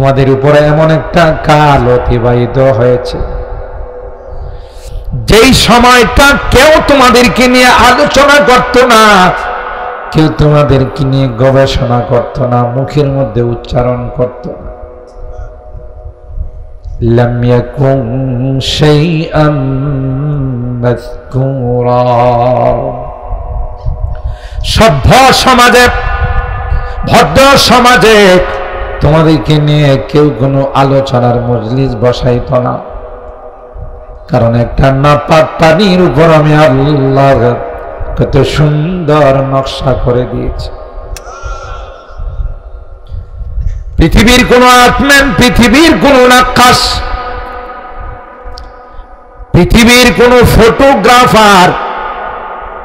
তোমাদের উপরে এমন একটা কাল অতিবাহিত হয়েছে যেই সময়টা কেউ তোমাদেরকে নিয়ে আলোচনা করত না, কেউ তোমাদেরকে নিয়ে গবেষণা করত না, মুখের মধ্যে উচ্চারণ করত না। লাম ইয়াকুন শাইআম মাযকুরা। সভ্য সমাজে, ভদ্র সমাজে তোমাদেরকে নিয়ে কেউ কোনো আলোচনার মজলিস বসাইত না, কারণ একটা নাপাক পানির উপর আমি আল্লাহ কত সুন্দর নকশা করে দিয়েছি। পৃথিবীর কোন আর্টম্যান, পৃথিবীর কোন নাক্কাশ, পৃথিবীর কোন ফটোগ্রাফার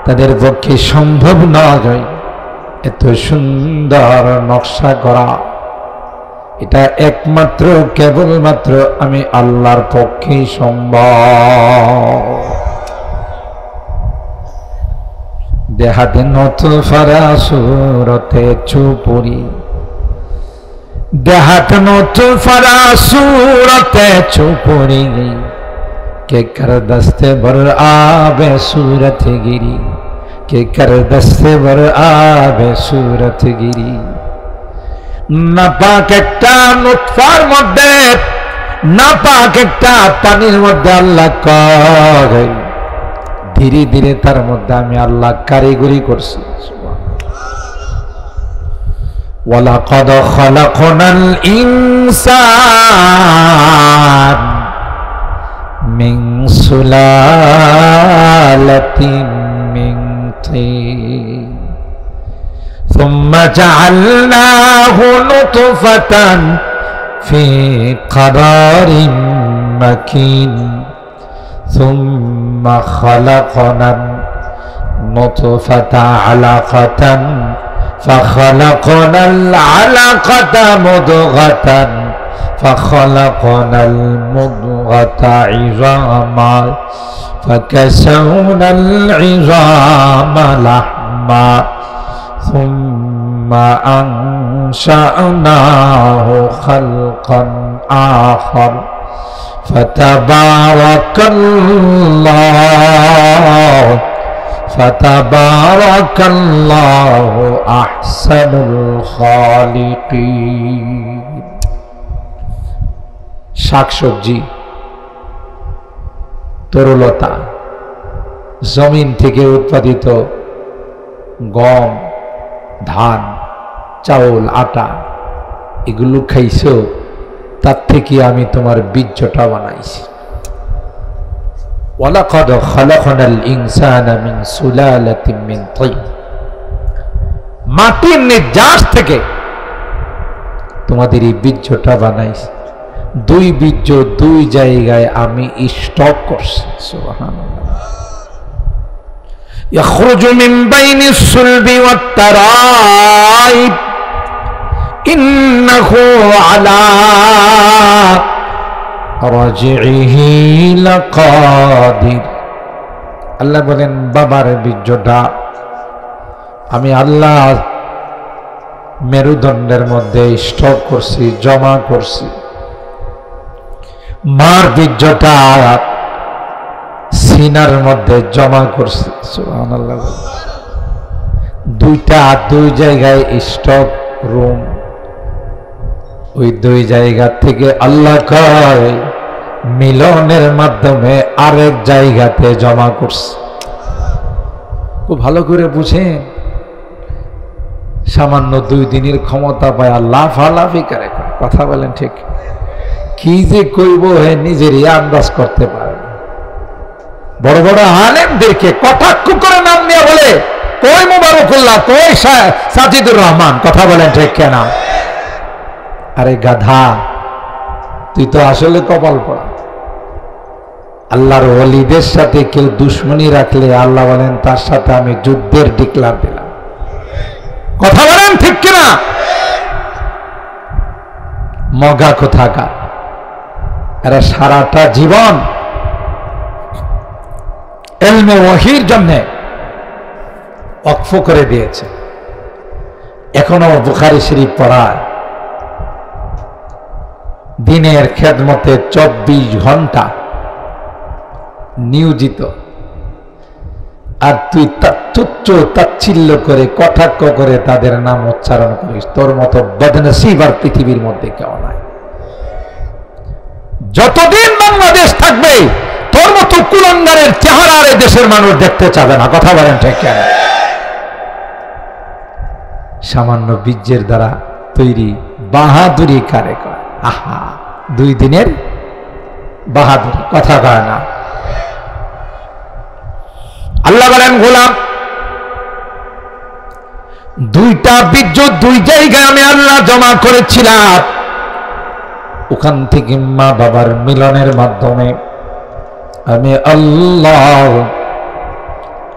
তাদের পক্ষে সম্ভব নয় এত সুন্দর নকশা করা। এটা একমাত্র কেবলমাত্র আমি আল্লাহর পক্ষে সম্ভব। দেহাতে নতফারা সুরতে চুপুরি, দেহাতে নতফারা সুরতে চুপুরি, के कर दस्ते बर आबे सूरत गिरी, के कर दस्ते बर आबे सूरत गिरी। नापाक একটা নুতফার মধ্যে, নাপাক একটা পানির মধ্যে আল্লাহ করে ধীরে ধীরে তার মধ্যে আমি আল্লাহ কারিগরি করছি। ওয়ালাকাদ খালাকনাল ইনসান মিন সুলালাতিন মিন তিন সুম্মা জাআলনাহু নুতফাতান ফি قرارিন মাকিন সুম্মা খালাকনান নুতফাতা আলাকাতান ফাখালাকনাল আলাকাতা মুদগাতান فخلقنا المضغة عظاما فكسونا العظام لحما ثم أنشأناه خلقا آخر فتبارك الله أحسن الخالقين। শাকসবজি, তরুলতা, জমিন থেকে উৎপাদিত গম, ধান, চাউল, আটা, এগুলো খাইছো, তার থেকে আমি তোমার বীর্যটা বানাইছি। ওয়ালাকাদ খালাকনাল ইনসানা মিন সুলালাতিন মিন তিন, মাটির নির্যাস থেকে তোমাদের এই বীর্যটা বানাইছি। দুই বীর্য দুই জায়গায় আমি স্টক করছি। সুবহানাল্লাহ। ইয়াখরুজু মিন বাইনিস সুলবি ওয়াত তারাইব ইন্নাহু আলা রাজিহি লাকাদির। আল্লাহ বলেন বাবার বীর্যটা আমি আল্লাহ মেরুদণ্ডের মধ্যে স্টক করছি, জমা করছি। মার বীর্যটা সিনার মধ্যে জমা করছি। সুবহানাল্লাহ। দুইটা দুই জায়গায় স্টক রুম, ওই দুই জায়গা থেকে আল্লাহ কয় মিলনের মাধ্যমে আরেক জায়গাতে জমা করছে। খুব ভালো করে বুঝেন, সামান্য 2 দিনের ক্ষমতা পায় আল্লাহ ফালাফি করে কথা বলেন, ঠিক কি যে কইব হে নিজেরই আন্দাজ করতে পারে। বড় বড় আলেমদেরকে কটাক্ষ করে নাম নিয়ে বলে কই মুবারকুল্লাহ, কই সাজিদুর রহমান, কথা বলেন ঠিক কেনা? আরে গাধা, তুই তো আসলে কপাল পড়া। আল্লাহর ওলিদের সাথে কেউ দুশ্মনী রাখলে আল্লাহ বলেন তার সাথে আমি যুদ্ধের ডিক্লার দিলাম। কথা বলেন ঠিক কিনা? মগা কোথাকার, এরা সারাটা জীবন ইলমে ওয়াহির জন্য ওয়াকফ করে দিয়েছে। এখনো বুখারী শরীফ পড়ায়, দিনের খেদমতে 24 ঘন্টা নিয়োজিত, আর তুই তুচ্ছ তাচ্ছিল্য করে কটাক্ষ করে তাদের নাম উচ্চারণ করিস। তোর মতো বদনসিব আর পৃথিবীর মধ্যে কেউ নাই। যতদিন বাংলাদেশ থাকবে তোর মতো কুলাঙ্গারের চেহারা আর দেশের মানুষ দেখতে চাবে না। কথা বলেন ঠিক কেন? সামান্য বীর্যের দ্বারা তৈরি বাহাদুরি কারে কয়? আহা, 2 দিনের বাহাদুরি, কথা কয় না। আল্লাহ বলেন, গোলাম, 2টা বীর্য 2 জায়গায় আমি আল্লাহ জমা করেছিলাম। ওখান থেকে মা বাবার মিলনের মাধ্যমে আমি আল্লাহ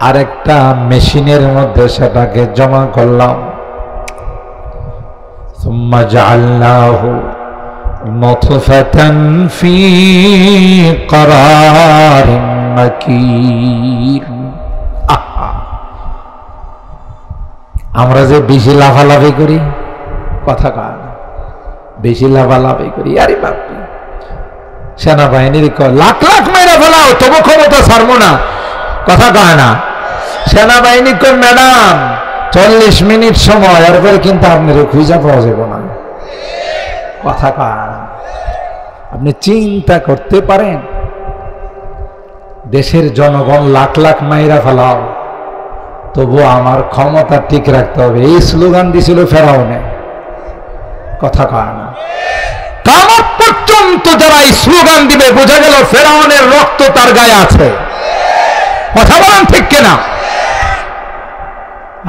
আরেকটা মেশিনের মধ্যে সেটাকে জমা করলাম। ثم جعلناه نطفة في قرار مكين। আমরা যে বেশি লাফালাফি করি, কথা কয় না, বেশি লাফালাফি করি। আরে বাপরে, সেনাবাহিনীর লাখ লাখ মেয়েরা ফেলাও, তবু ক্ষমতা ছাড়বো না, কথা কয় না। সেনাবাহিনী কই, ম্যাডাম 40 মিনিট সময়, এরপরে কিন্তু আপনার খুঁজে পাওয়া যাবে না, কথা কয় না। আপনি চিন্তা করতে পারেন, দেশের জনগণ লাখ লাখ মাইরা ফেলাও, তবু আমার ক্ষমতা ঠিক রাখতে হবে। এই স্লোগান দিছিল ফেরাউনে, কথা কয় না। কিয়ামত পর্যন্ত যারা এই স্লোগান দিবে, বোঝা গেল ফেরাউনের রক্ত তার গায়ে আছে, কথা বলেন ঠিক কিনা?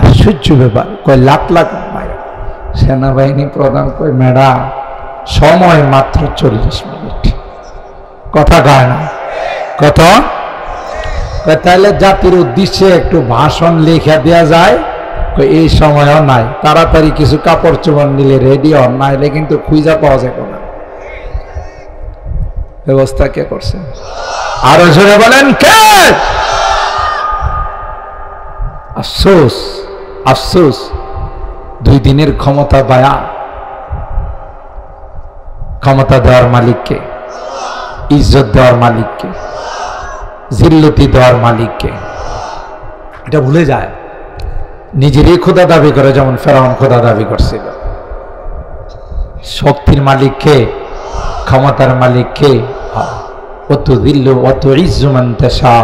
আশ্চর্য ব্যাপার, কয় লাখ লাখ মাইরা। সেনাবাহিনী প্রধান কয়, ম্যাডাম সময় মাত্র 40 মিনিট, কথা কয় না। কত? তাহলে জাতির উদ্দেশ্যে একটু ভাষণ লেখা দেওয়া যায়, এই সময়ও নাই, তাড়াতাড়ি কিছু কাপড় চোপড় নিলে রেডি হন, নাইলে কিন্তু খুঁজা পাওয়া যাবে না। ব্যবস্থা কে করছে? আরো জোরে বলেন কে? আফসোস, আফসোস, 2 দিনের ক্ষমতা বায়া। ক্ষমতা দেওয়ার মালিককে, ইজ্জত দেওয়ার মালিককে, জিল্লতি দেওয়ার মালিককে, এটা ভুলে যায়। নিজেরই খোদা দাবি করে, যেমন ফেরাউন খোদা দাবি করছিল। শক্তির মালিককে, ক্ষমতার মালিককে, অত দিল্লু অত ইজ্জু মান তাশা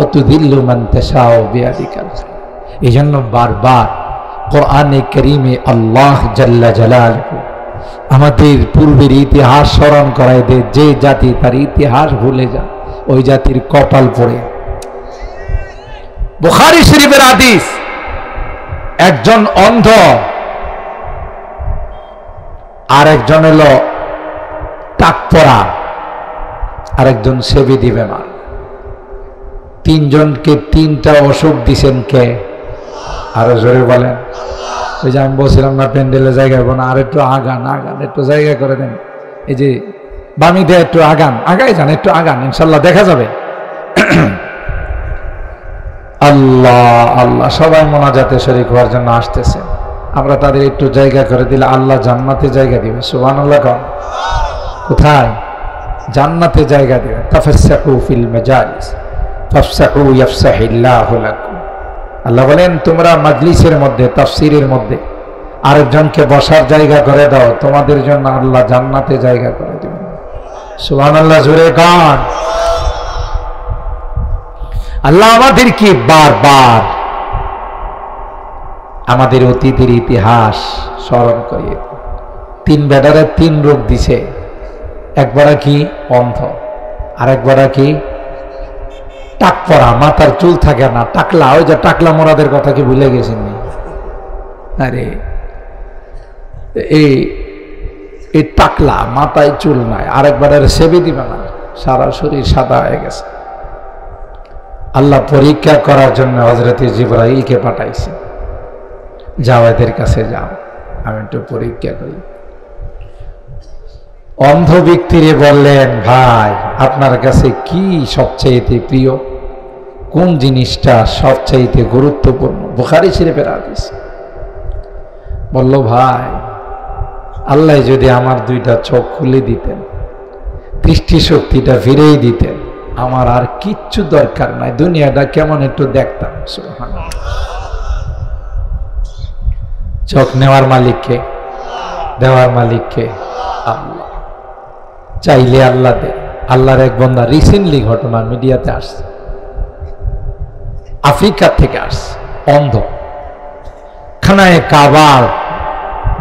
অত দিল্লু মান তাশা বিয়াদিকা। এই জন্য বারবার কোরআনে কারীমে আল্লাহ জাল্লা জালালহু আমাদের পূর্বের ইতিহাস স্মরণ করায় দেয়। যে জাতি তার ইতিহাস ভুলে যায়, ওই জাতির কপাল পড়ে। বুখারী শরীফের হাদিস, একজন অন্ধ, আর একজন হলো টাকপরা, আর একজন সেবিদি বেমার। 3 জনকে 3টা অসুখ দিছেন কে? আরো জোরে বলেন। ওই যে আমি বলছিলাম না, প্যান্ডেলে জায়গা হবে না, আর একটু আগান, আগান, একটু জায়গা করে দেন। এই যে বামি দিয়ে একটু আগান, আগাই যান, একটু আগান, ইনশাল্লাহ দেখা যাবে। আল্লাহ আল্লাহ, সবাই মোনাজাতে শরীক হওয়ার জন্য আসতেছে। আমরা তাদের একটু জায়গা করে দিলে আল্লাহ জান্নাতে জায়গা দিবে। সুবহানাল্লাহ। কোথায়? জান্নাতে জায়গা দিবে। তাফাসসাহু ফিল মাজালিস ফাফসাহু ইয়াফসাহিল্লাহু লাকুম। আল্লাহ বলেন, তোমরা মাজলিসের মধ্যে, তাফসীরের মধ্যে আরেকজনকে বসার জায়গা করে দাও, তোমাদের জন্য আল্লাহ জান্নাতে জায়গা করে দিবেন। সুবহানাল্লাহ, জোরে গান। আল্লাহ আমাদেরকে বারবার আমাদের অতীতের ইতিহাস স্মরণ করিয়ে। 3 বেটারে 3 রোগ দিছে। একবারা কি? অন্ধ। আরেকবারা কি? টাকপরা, মাথার চুল থাকে না, টাকলা। ওই যে টাকলা মোরাদের কথা কি ভুলে গেছেন? আরে এই টাকলা, মাথায় চুল নাই। আরেকবারের সেবে দিবে না, সারা শরীর সাদা হয়ে গেছে। আল্লাহ পরীক্ষা করার জন্য হযরত জিবরাইলকে পাঠাইছে, যাও এদের কাছে যাও, আমি একটু পরীক্ষা করি। অন্ধ ব্যক্তিরে বললেন, ভাই আপনার কাছে কি সবচাইতে প্রিয়? কোন জিনিসটা সবচাইতে গুরুত্বপূর্ণ? বুখারী শরীফের হাদিস। বলল, ভাই আল্লাহ যদি আমার দুইটা চোখ খুলে দিতেন, দৃষ্টি শক্তিটা ফিরেই দিতেন, আমার আর কিচ্ছু দরকার নাই, দুনিয়াটা কেমন একটু দেখতাম। সুবহানাল্লাহ। চোখ নেওয়ার মালিককে, দেওয়ার মালিককে আল্লাহ। চাইলে আল্লাহ দে। আল্লাহর এক বান্দা রিসেন্টলি ঘটনা মিডিয়াতে আসছে, আফ্রিকা থেকে আসছে, অন্ধ, খানায় কাবার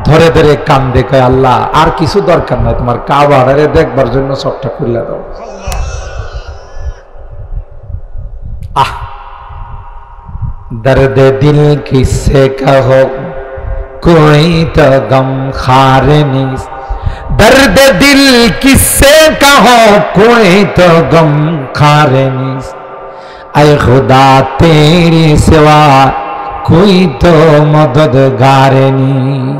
ধরে ধরে কান্দে, কয় আল্লাহ আর কিছু দরকার নাই, তোমার কাবার আরে দেখবার জন্য সবটা খুলে দাও। আহ, দর্দ দিল কিসে কহো कोई तो गम खारे नहीं, दर्द दिल किससे कहो कोई तो गम खारे नहीं, ऐ खुदा तेरे सिवा कोई तो मददगार नहीं।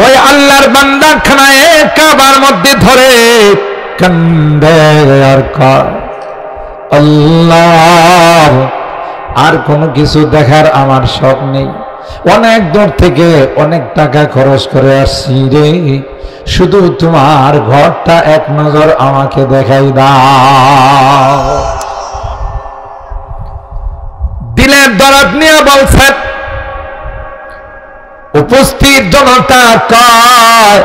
ওই আল্লাহর বান্দা খানায়ে কাবার মধ্যে ধরে কান্দে আর কয় আল্লাহ আর কোনো কিছু দেখার আমার শখ নেই, অনেক দূর থেকে অনেক টাকা খরচ করে আসছি রে, শুধু তোমার ঘরটা এক নজর আমাকে দেখাই দাও। দিলের দরদ নিয়ে বলছেন, উপস্থিত জনতা কয়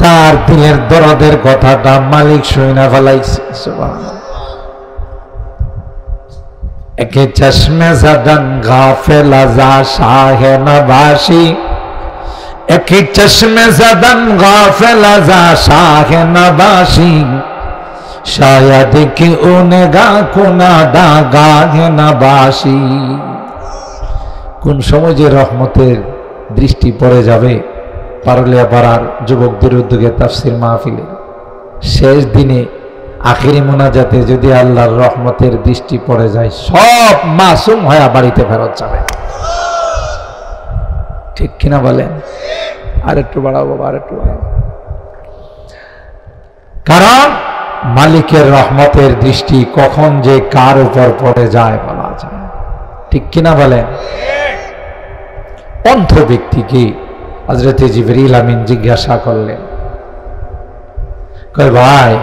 তার দিলের দরদের কথাটা মালিক শুনে ফেলাইছে। সুবহানাল্লাহ। একে চশমে জদন গাফিল আজা শাহে নবাশি, একে চশমে জদন গাফিল আজা শাহে নবাশি, শায়দ কি উনগা কুনাদা গাহে নবাশি। কোন সময় যে রহমতের দৃষ্টি পড়ে যাবে, পারুলিয়া পাড়ার যুবকদের উদ্যোগে তাফসির মাহফিলে শেষ দিনে আখিরি মোনাজাতে যদি আল্লাহর রহমতের দৃষ্টি পড়ে যায়, সব মাসুম হয়ে বাড়িতে ফেরত যাবে। ঠিক কিনা বলেন? আর একটু বাড়াবো, আর একটু বাড়াবো। কারণ মালিকের রহমতের দৃষ্টি কখন যে কার উপর পড়ে যায় বলা যায়। ঠিক কিনা বলেন? অন্ধ ব্যক্তিকে হযরত জিবরিল আমিন জিজ্ঞাসা করলেন, কয় ভাই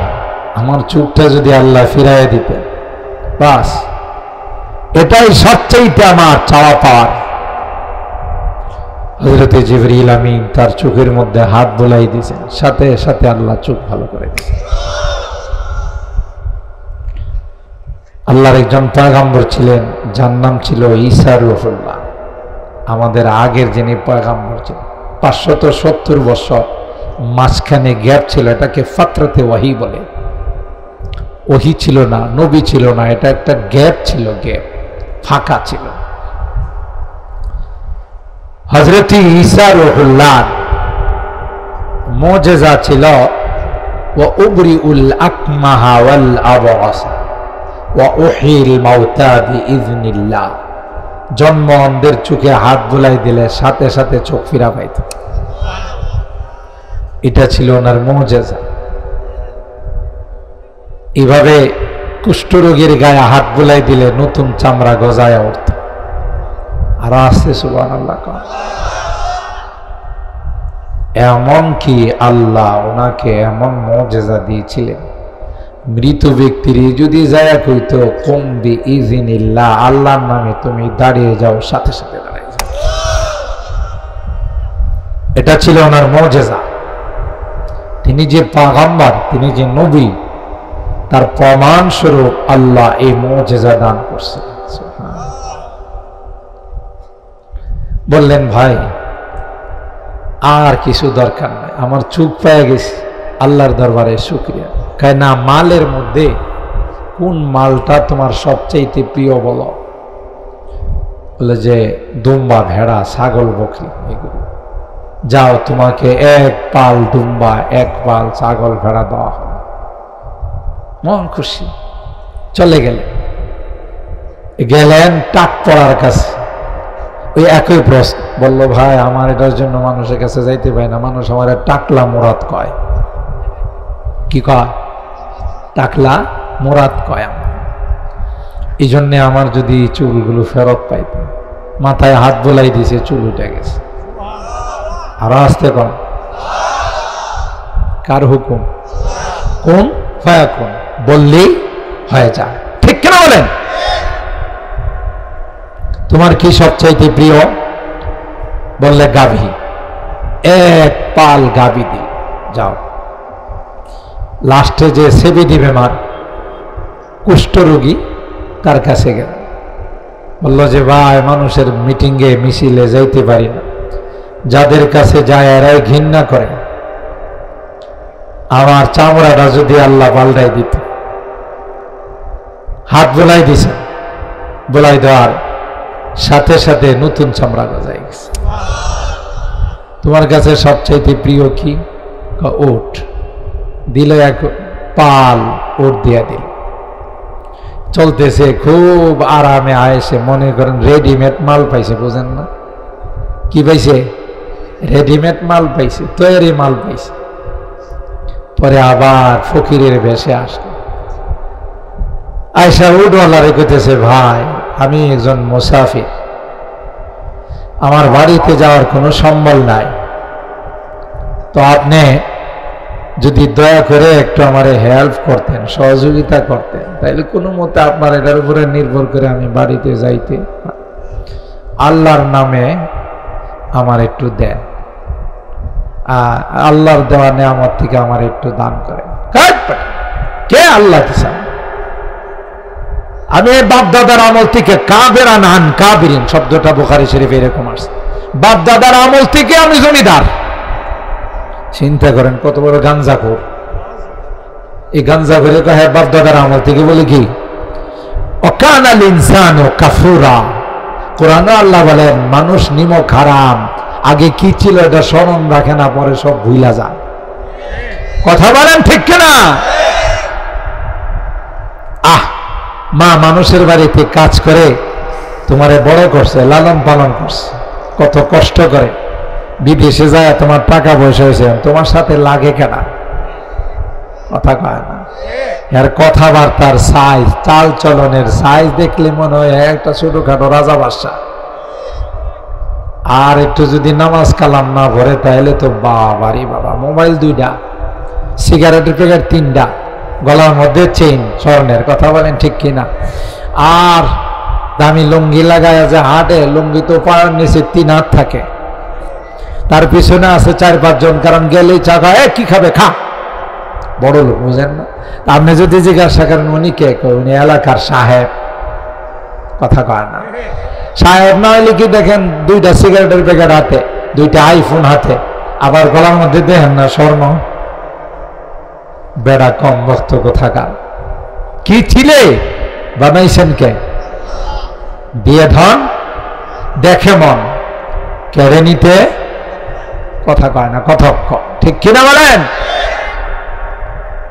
আমার চোখটা যদি আল্লাহ ফিরাইয়া দিতেন, বাস এটাই সবচাইতে আমার চাওয়া পাওয়ার। হযরত জিবরিল আমিন তার চোখের মধ্যে হাত বুলাই দিয়েছেন, সাথে সাথে আল্লাহ চোখ ভালো করে দিয়েছেন। আল্লাহর একজন পয়গম্বর ছিলেন, যার নাম ছিল ঈসা রূহুল্লাহ। আমাদের আগের যিনি পয়গম্বর ছিলেন, 570 বছর মাঝখানে গ্যাপ ছিল, এটাকে ফাতরাতে ওয়াহি বলে। ওহি ছিল না, নবী ছিল না, এটা একটা গ্যাপ ছিল, গ্যাপ, ফাঁকা ছিল। হযরত ঈসা রূহুল্লাহ মুজিজা ছিল ওয়া উবরিউল আকমাহা ওয়াল আবরাসা ওয়া উহিল মাউতা বিইذনিল্লাহ। জন্ম অন্ধের চোখে হাত বুলাই দিলে সাথে সাথে চোখ ফিরা পাইত। এটা ছিল ওনার মুজিজা। এইভাবে কুষ্ঠরোগীর গায়ে হাত বুলাই দিলে নতুন চামড়া গজায় উঠত। আর আছে সুবহানাল্লাহ। এমন কি আল্লাহ ওনাকে এমন মুজিজা দিয়েছিলেন, মৃত ব্যক্তির যদি যায় কইতো কুম বিইযনিল্লাহ, আল্লাহর নামে তুমি দাঁড়িয়ে যাও, সাথে সাথে দাঁড়িয়ে যাও। এটা ছিল ওনার মুজিজা। তিনি যে পয়গম্বর, তিনি যে নবী, তার প্রমাণ স্বরূপ আল্লাহ এই মুজিজা দান করছে। বললেন ভাই আর কিছু দরকার নাই, আমার চোখ পেয়ে গেছি, আল্লাহর দরবারে শুকরিয়া। কয় না, মালের মধ্যে কোন মালটা তোমার সবচাইতে প্রিয় বলো? বলে যে দুম্বা, ভেড়া, ছাগল, বকরি, এগুলো। যাও, তোমাকে 1 পাল দুম্বা, 1 পাল ছাগল, ভেড়া দেওয়া হবে। মন খুশি, চলে গেলেন টাক পড়ার কাছে। ওই একই প্রশ্ন বললো, ভাই আমার এটার জন্য মানুষের কাছে যাইতে পারে না, মানুষ আমার টাকলা মুরাদ কয়। কি কয়? টাকলা মুরাদ কয়। এই জন্যে আমার যদি চুলগুলো ফেরত পাইত, মাথায় হাত বোলাই দিছে, চুল উঠে গেছে। আর আসতে কম, কার হুকুম? কোন ফায়াকুন, বললেই হয়ে যায়। ঠিক কিনা বলেন? তোমার কি সবচাইতে প্রিয়? বললে গাভী। এক পাল গাভী দি যাও, লাস্টে যে সেবি দিবে মার কুষ্ঠরোগী, তার কাছে গেল, বললো যে ভাই মানুষের মিটিংয়ে মিছিলে যাইতে পারি না, যাদের কাছে যায় এরাই ঘৃণা করে, আমার চামড়াটা যদি আল্লাহ পাল্টাই দিত। হাত বোলাই দিছে, বোলাই দেওয়ার সাথে সাথে নতুন চামড়া গজাই গেছে। তোমার কাছে সবচাইতে প্রিয় কি? ওট। দিল এক পাল ওট দিয়া দিল, চলতেছে খুব আরামে আয়েসে, মনে করেন রেডিমেড মাল পাইছে, বুঝেন না? কি পাইছে? রেডিমেড মাল পাইছে, তৈরি মাল পাইছে। পরে আবার ফকিরের বেশে আসলো, আয়সা উটওয়ালারে কইতেছে, ভাই আমি একজন মুসাফির, আমার বাড়িতে যাওয়ার কোনো সম্বল নাই, তো আপনি যদি দয়া করে একটু আমারে হেল্প করতেন, সহযোগিতা করতেন, তাইলে কোনো মতে আপনার এটার উপরে নির্ভর করে আমি বাড়িতে যাইতে, আল্লাহর নামে আমার একটু দেন, আল্লাহর দেওয়া নেয়ামত থেকে আমার একটু দান করেন। কে আল্লাহ দিছেন? আমি বাপদাদার আমল থেকে, কাবেরা নান কাবিরিন শব্দটা বুখারী শরীফে এরকম আসছে, বাপদাদার আমল থেকে আমি জমিদার। চিন্তা করেন কত বড় গাঞ্জাখোর। এই গাঞ্জাখোরে কহে বাপদাদার আমল থেকে, বলে কি অকানাল ইনসানু কাফুরা। কোরআনে আল্লাহ বলেন মানুষ নিমক হারাম, আগে কি ছিল এটা স্মরণ রাখে না, পরে সব ভুইলা যায়। কথা বলেন ঠিক কিনা? মা মানুষের বাড়িতে কাজ করে তোমারে বড় করছে, লালন পালন করছে, কত কষ্ট করে, বিদেশে যায় তোমার টাকা পয়সা হয়েছে, তোমার সাথে লাগে কেনা? কথা কয় না। এর কথাবার্তার সাইজ, চাল চলনের সাইজ দেখলে মনে হয় একটা ছোটখাটো রাজা বাদশা। আর একটু যদি নামাজ কালাম না ভরে, তাহলে তো বাবারি বাবা, মোবাইল 2টা, সিগারেটের প্যাকেট 3টা, গলার মধ্যে চেইন স্বর্ণের। কথা বলেন ঠিক কিনা? আর দামি লুঙ্গি লাগায় যে হাঁটে, লুঙ্গি তো পায়ের নিচে 3 হাত থাকে, তার পিছনে আছে 4-5 জন, কারণ গেলেই চাকা, কি খাবে খা, বড় লোক, বুঝেন না? আপনি যদি জিজ্ঞাসা করেন উনি কে, উনি এলাকার সাহেব। কথা কয় না। সাহেব না হইলে কি দেখেন 2টা সিগারেটের প্যাকেট হাতে, 2টা আইফোন হাতে, আবার গলার মধ্যে দেখেন না স্বর্ণ। বেড়া কম বক্ত কোথাকার। কি ছিলে বানাইছেন কে? দিয়ে ধন দেখে মন, কেড়ে নিতে কথা কয় না, কথক্ষ। ঠিক কিনা বলেন?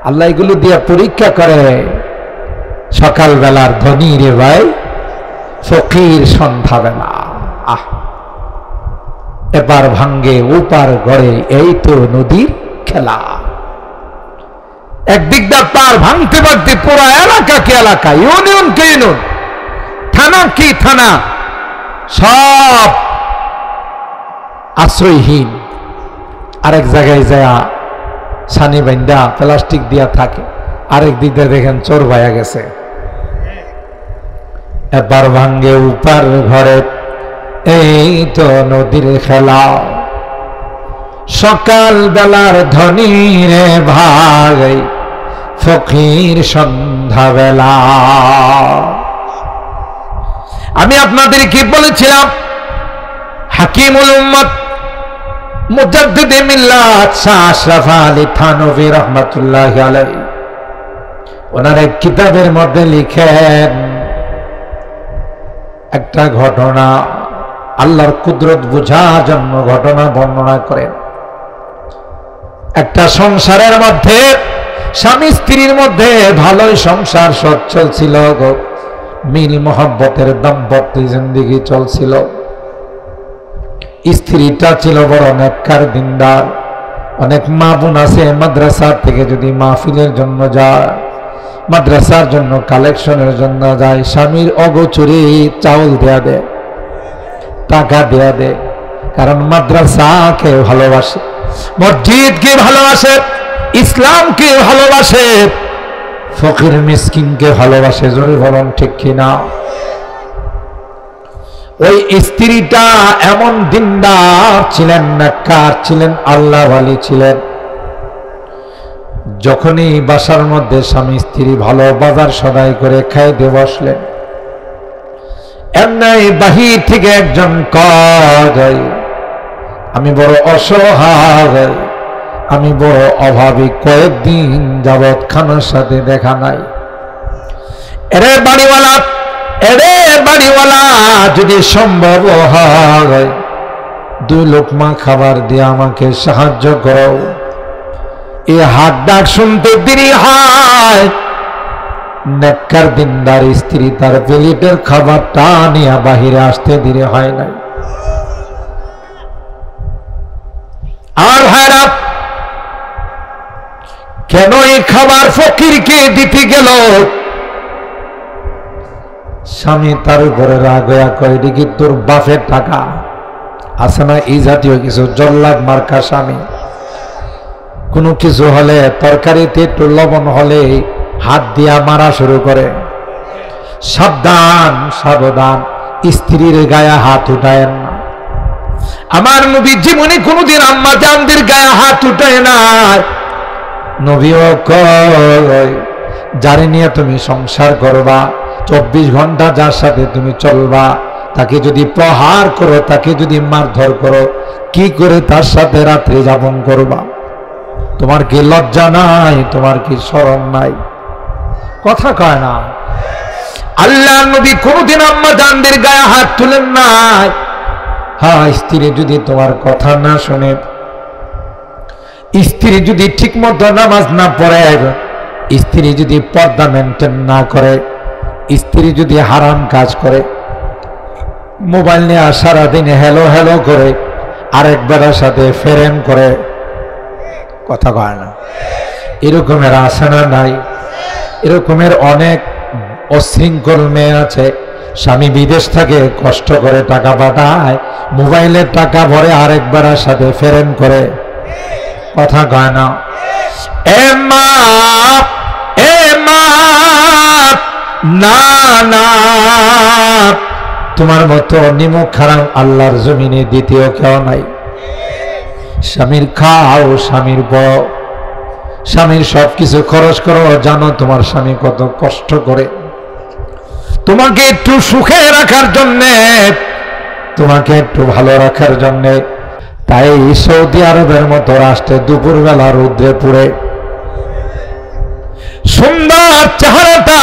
আল্লাহ এগুলো দিয়ে পরীক্ষা করে। সকালবেলার ধনী রে ভাই, ফকির সন্ধ্যাবেলা। এবার ভাঙ্গে ওপার গড়ে, এই তো নদীর খেলা। একদিক দা পার ভাঙতে ভাঙতে পুরো এলাকাকে এলাকা, ইউনিয়ন কে ইউনিয়ন, থানা কি থানা, সব আশ্রয়হীন। আরেক জায়গায় যায় সানি বাইন্দা প্লাস্টিক দিয়া থাকে, আরেক দিক দিয়ে দেখেন চোর ভাইয়া গেছে। এবার ভাঙ্গে উপার ঘরে, এই তো নদীর খেলা। সকাল বেলার ধনী রে ভাই, ফকির সন্ধ্যাবেলা। আমি আপনাদেরকে বলেছিলাম হাকিমুল উম্মত মুজাদ্দিদে মিল্লাত শাহ আশরাফ আলী থানভী রাহমাতুল্লাহি আলাইহি ওনার এক কিতাবের মধ্যে লিখেন একটা ঘটনা, আল্লাহর কুদরত বোঝার জন্য ঘটনা বর্ণনা করেন। একটা সংসারের মধ্যে স্বামী স্ত্রীর মধ্যে ভালোই সংসার সচ্ছল ছিল, মিল মোহাব্বতের দাম্পত্য জিন্দেগি চলছিল। স্ত্রীটা ছিল বড় নেককার দিনদার। অনেক মা বোন আছে মাদ্রাসা থেকে যদি মাহফিলের জন্য যায়, মাদ্রাসার জন্য কালেকশনের জন্য যায়, স্বামীর অগোচরে চাউল দেয়া দেয়, টাকা দেয়া দেয়, কারণ মাদ্রাসাকে ভালোবাসে, মসজিদকে ভালোবাসে, ইসলামকে ভালোবাসে, ফকির মিসকিনকে ভালোবাসে। জোরে বলুন ঠিক কিনা? ওই স্ত্রীটা এমন দিনদার ছিলেন, নেককার ছিলেন, আল্লাহওয়ালি ছিলেন। যখনই বাসার মধ্যে স্বামী স্ত্রী ভালো বাজার সদাই করে খাইতে বসলেন, এমনি বাহির থেকে একজন কয়, আমি বড় অসহায়, আমি বড় অভাবী, কয়েকদিন যাবৎ খানার সাথে দেখা নাই। এরে বাড়িওয়ালা, এরে বাড়িওয়ালা, যদি সম্ভব হয় 2 লোকমা খাবার দিয়ে আমাকে সাহায্য করো। এই হাত ডাক শুনতে দেরি হয়, নেককার দিনদার স্ত্রী তার প্লেটের খাবারটা নিয়ে বাহিরে আসতে দেরি হয় নাই। আর ভাইরা, কেন এই খাবার ফকিরকে দিতে গেল? স্বামী তার উপরে রাগ হইয়া কয়, এটা কি তোর বাপের টাকা? আছে না এই জাতীয় কিছু জল্লাদ মার্কা স্বামী। কোনো কিছু হলে, তরকারিতে একটু লবণ হলে হাত দিয়া মারা শুরু করে। সাবধান, সাবধান, স্ত্রীর গায়ে হাত উঠায়েন না। আমার নবী জীবনে কোনোদিন আম্মা জানদের গায়ে হাত উঠায় না। নবীও কয়, যারে নিয়ে তুমি সংসার করবা, 24 ঘন্টা যার সাথে তুমি চলবা, তাকে যদি প্রহার করো, তাকে যদি মারধর করো, কি করে তার সাথে রাত্রি যাপন করবা? তোমার কি লজ্জা নাই? তোমার কি শরম নাই? কথা কয় না। আল্লাহ নবী কোনদিন আম্মা জানদের গায়ে হাত তুলেন নাই। হ্যাঁ, স্ত্রী যদি তোমার কথা না শুনে, স্ত্রী যদি ঠিক মতো নামাজ না পড়ে, স্ত্রী যদি পর্দা মেনটেন না করে, স্ত্রী যদি হারাম কাজ করে, মোবাইল নিয়ে সারাদিন হ্যালো হ্যালো করে, আরেকবারের সাথে ফেরেন করে, কথা কয় না, এরকমের আছে না নাই? এরকমের অনেক অশৃঙ্খল মেয়ে আছে, স্বামী বিদেশ থেকে কষ্ট করে টাকা পাঠায়, মোবাইলের টাকা ভরে আরেকবারের সাথে ফেরেন করে, কথা কয় না? এ মা, এ মা, না না, তোমার মতো নিমুখ খারাপ আল্লাহর জমিনে দ্বিতীয় কেউ নাই। স্বামীর খাও, স্বামীর বড়, স্বামীর সবকিছু খরচ করো। জানো তোমার স্বামী কত কষ্ট করে তোমাকে একটু সুখে রাখার জন্যে, তোমাকে একটু ভালো রাখার জন্যে। তাই সৌদি আরবের মতো রাষ্ট্রে দুপুরবেলা রৌদ্রে পুড়ে সুন্দর চেহারাটা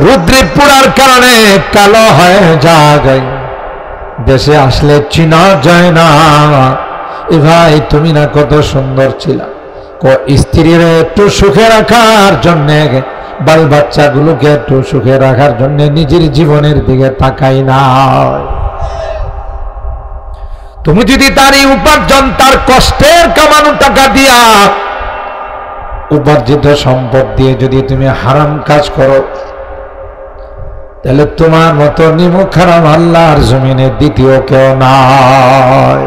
রৌদ্রে পুড়ার কারণে কালো হয়ে যায়। দেশে আসলে চিনা যায় না। এ ভাই, তুমি না কত সুন্দর ছিলা। স্ত্রীর একটু সুখে রাখার জন্যে, বাল বাচ্চাগুলোকে একটু সুখে রাখার জন্য নিজের জীবনের দিকে তাকাই না। তুমি যদি তার এই উপার্জন, তার কষ্টের কামানো টাকা দিয়া, উপার্জিত সম্পদ দিয়ে যদি তুমি হারাম কাজ করো, তাহলে তোমার মতো নিমুখ খারাপ আল্লাহর জমিনে দ্বিতীয় কেউ নাই।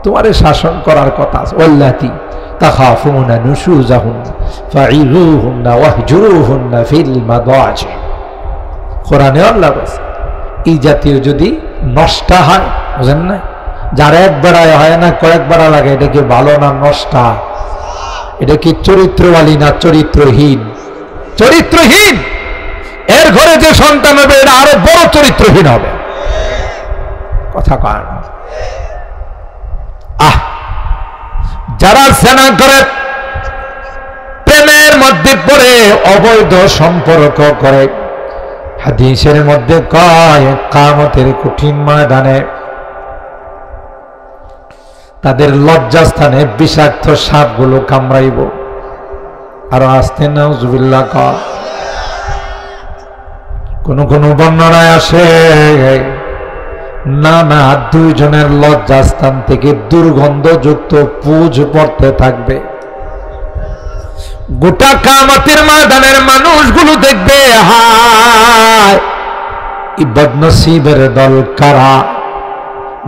তোমারে শাসন করার কথা আছে। ওয়াল্লাতি তাখাফুনা নুশুজাহুন্না ফাইযুহুন্না ওয়াহজুরুহুন্না ফিল মাদাজি। কোরআনে আল্লাহ বলেছে, এই জাতীয় যদি নষ্ট হয়, বুঝেন না, যার একবার হয় না কয়েকবার লাগে, এটা কি ভালো না নষ্টা? এটা কি চরিত্রবালী না চরিত্রহীন? চরিত্রহীন। এর ঘরে যে সন্তান হবে, এটা আরো বড় চরিত্রহীন হবে। কথা কয় না? যারা জেনা করে, প্রেমের মধ্যে পড়ে অবৈধ সম্পর্ক করে, হাদিসের মধ্যে কয় কিয়ামতের কঠিন ময়দানে তাদের লজ্জাস্থানে বিষাক্ত সাপগুলো কামড়াইব। আর আসতে নাউজুবিল্লাহ। কোন কোন বর্ণনায় আসে, না না, দুইজনের লজ্জাস্থান থেকে দুর্গন্ধযুক্ত পুঁজ পড়তে থাকবে। গোটা কিয়ামতের ময়দানের মানুষগুলো দেখবে, হায় এই বদনসিবের দল কারা,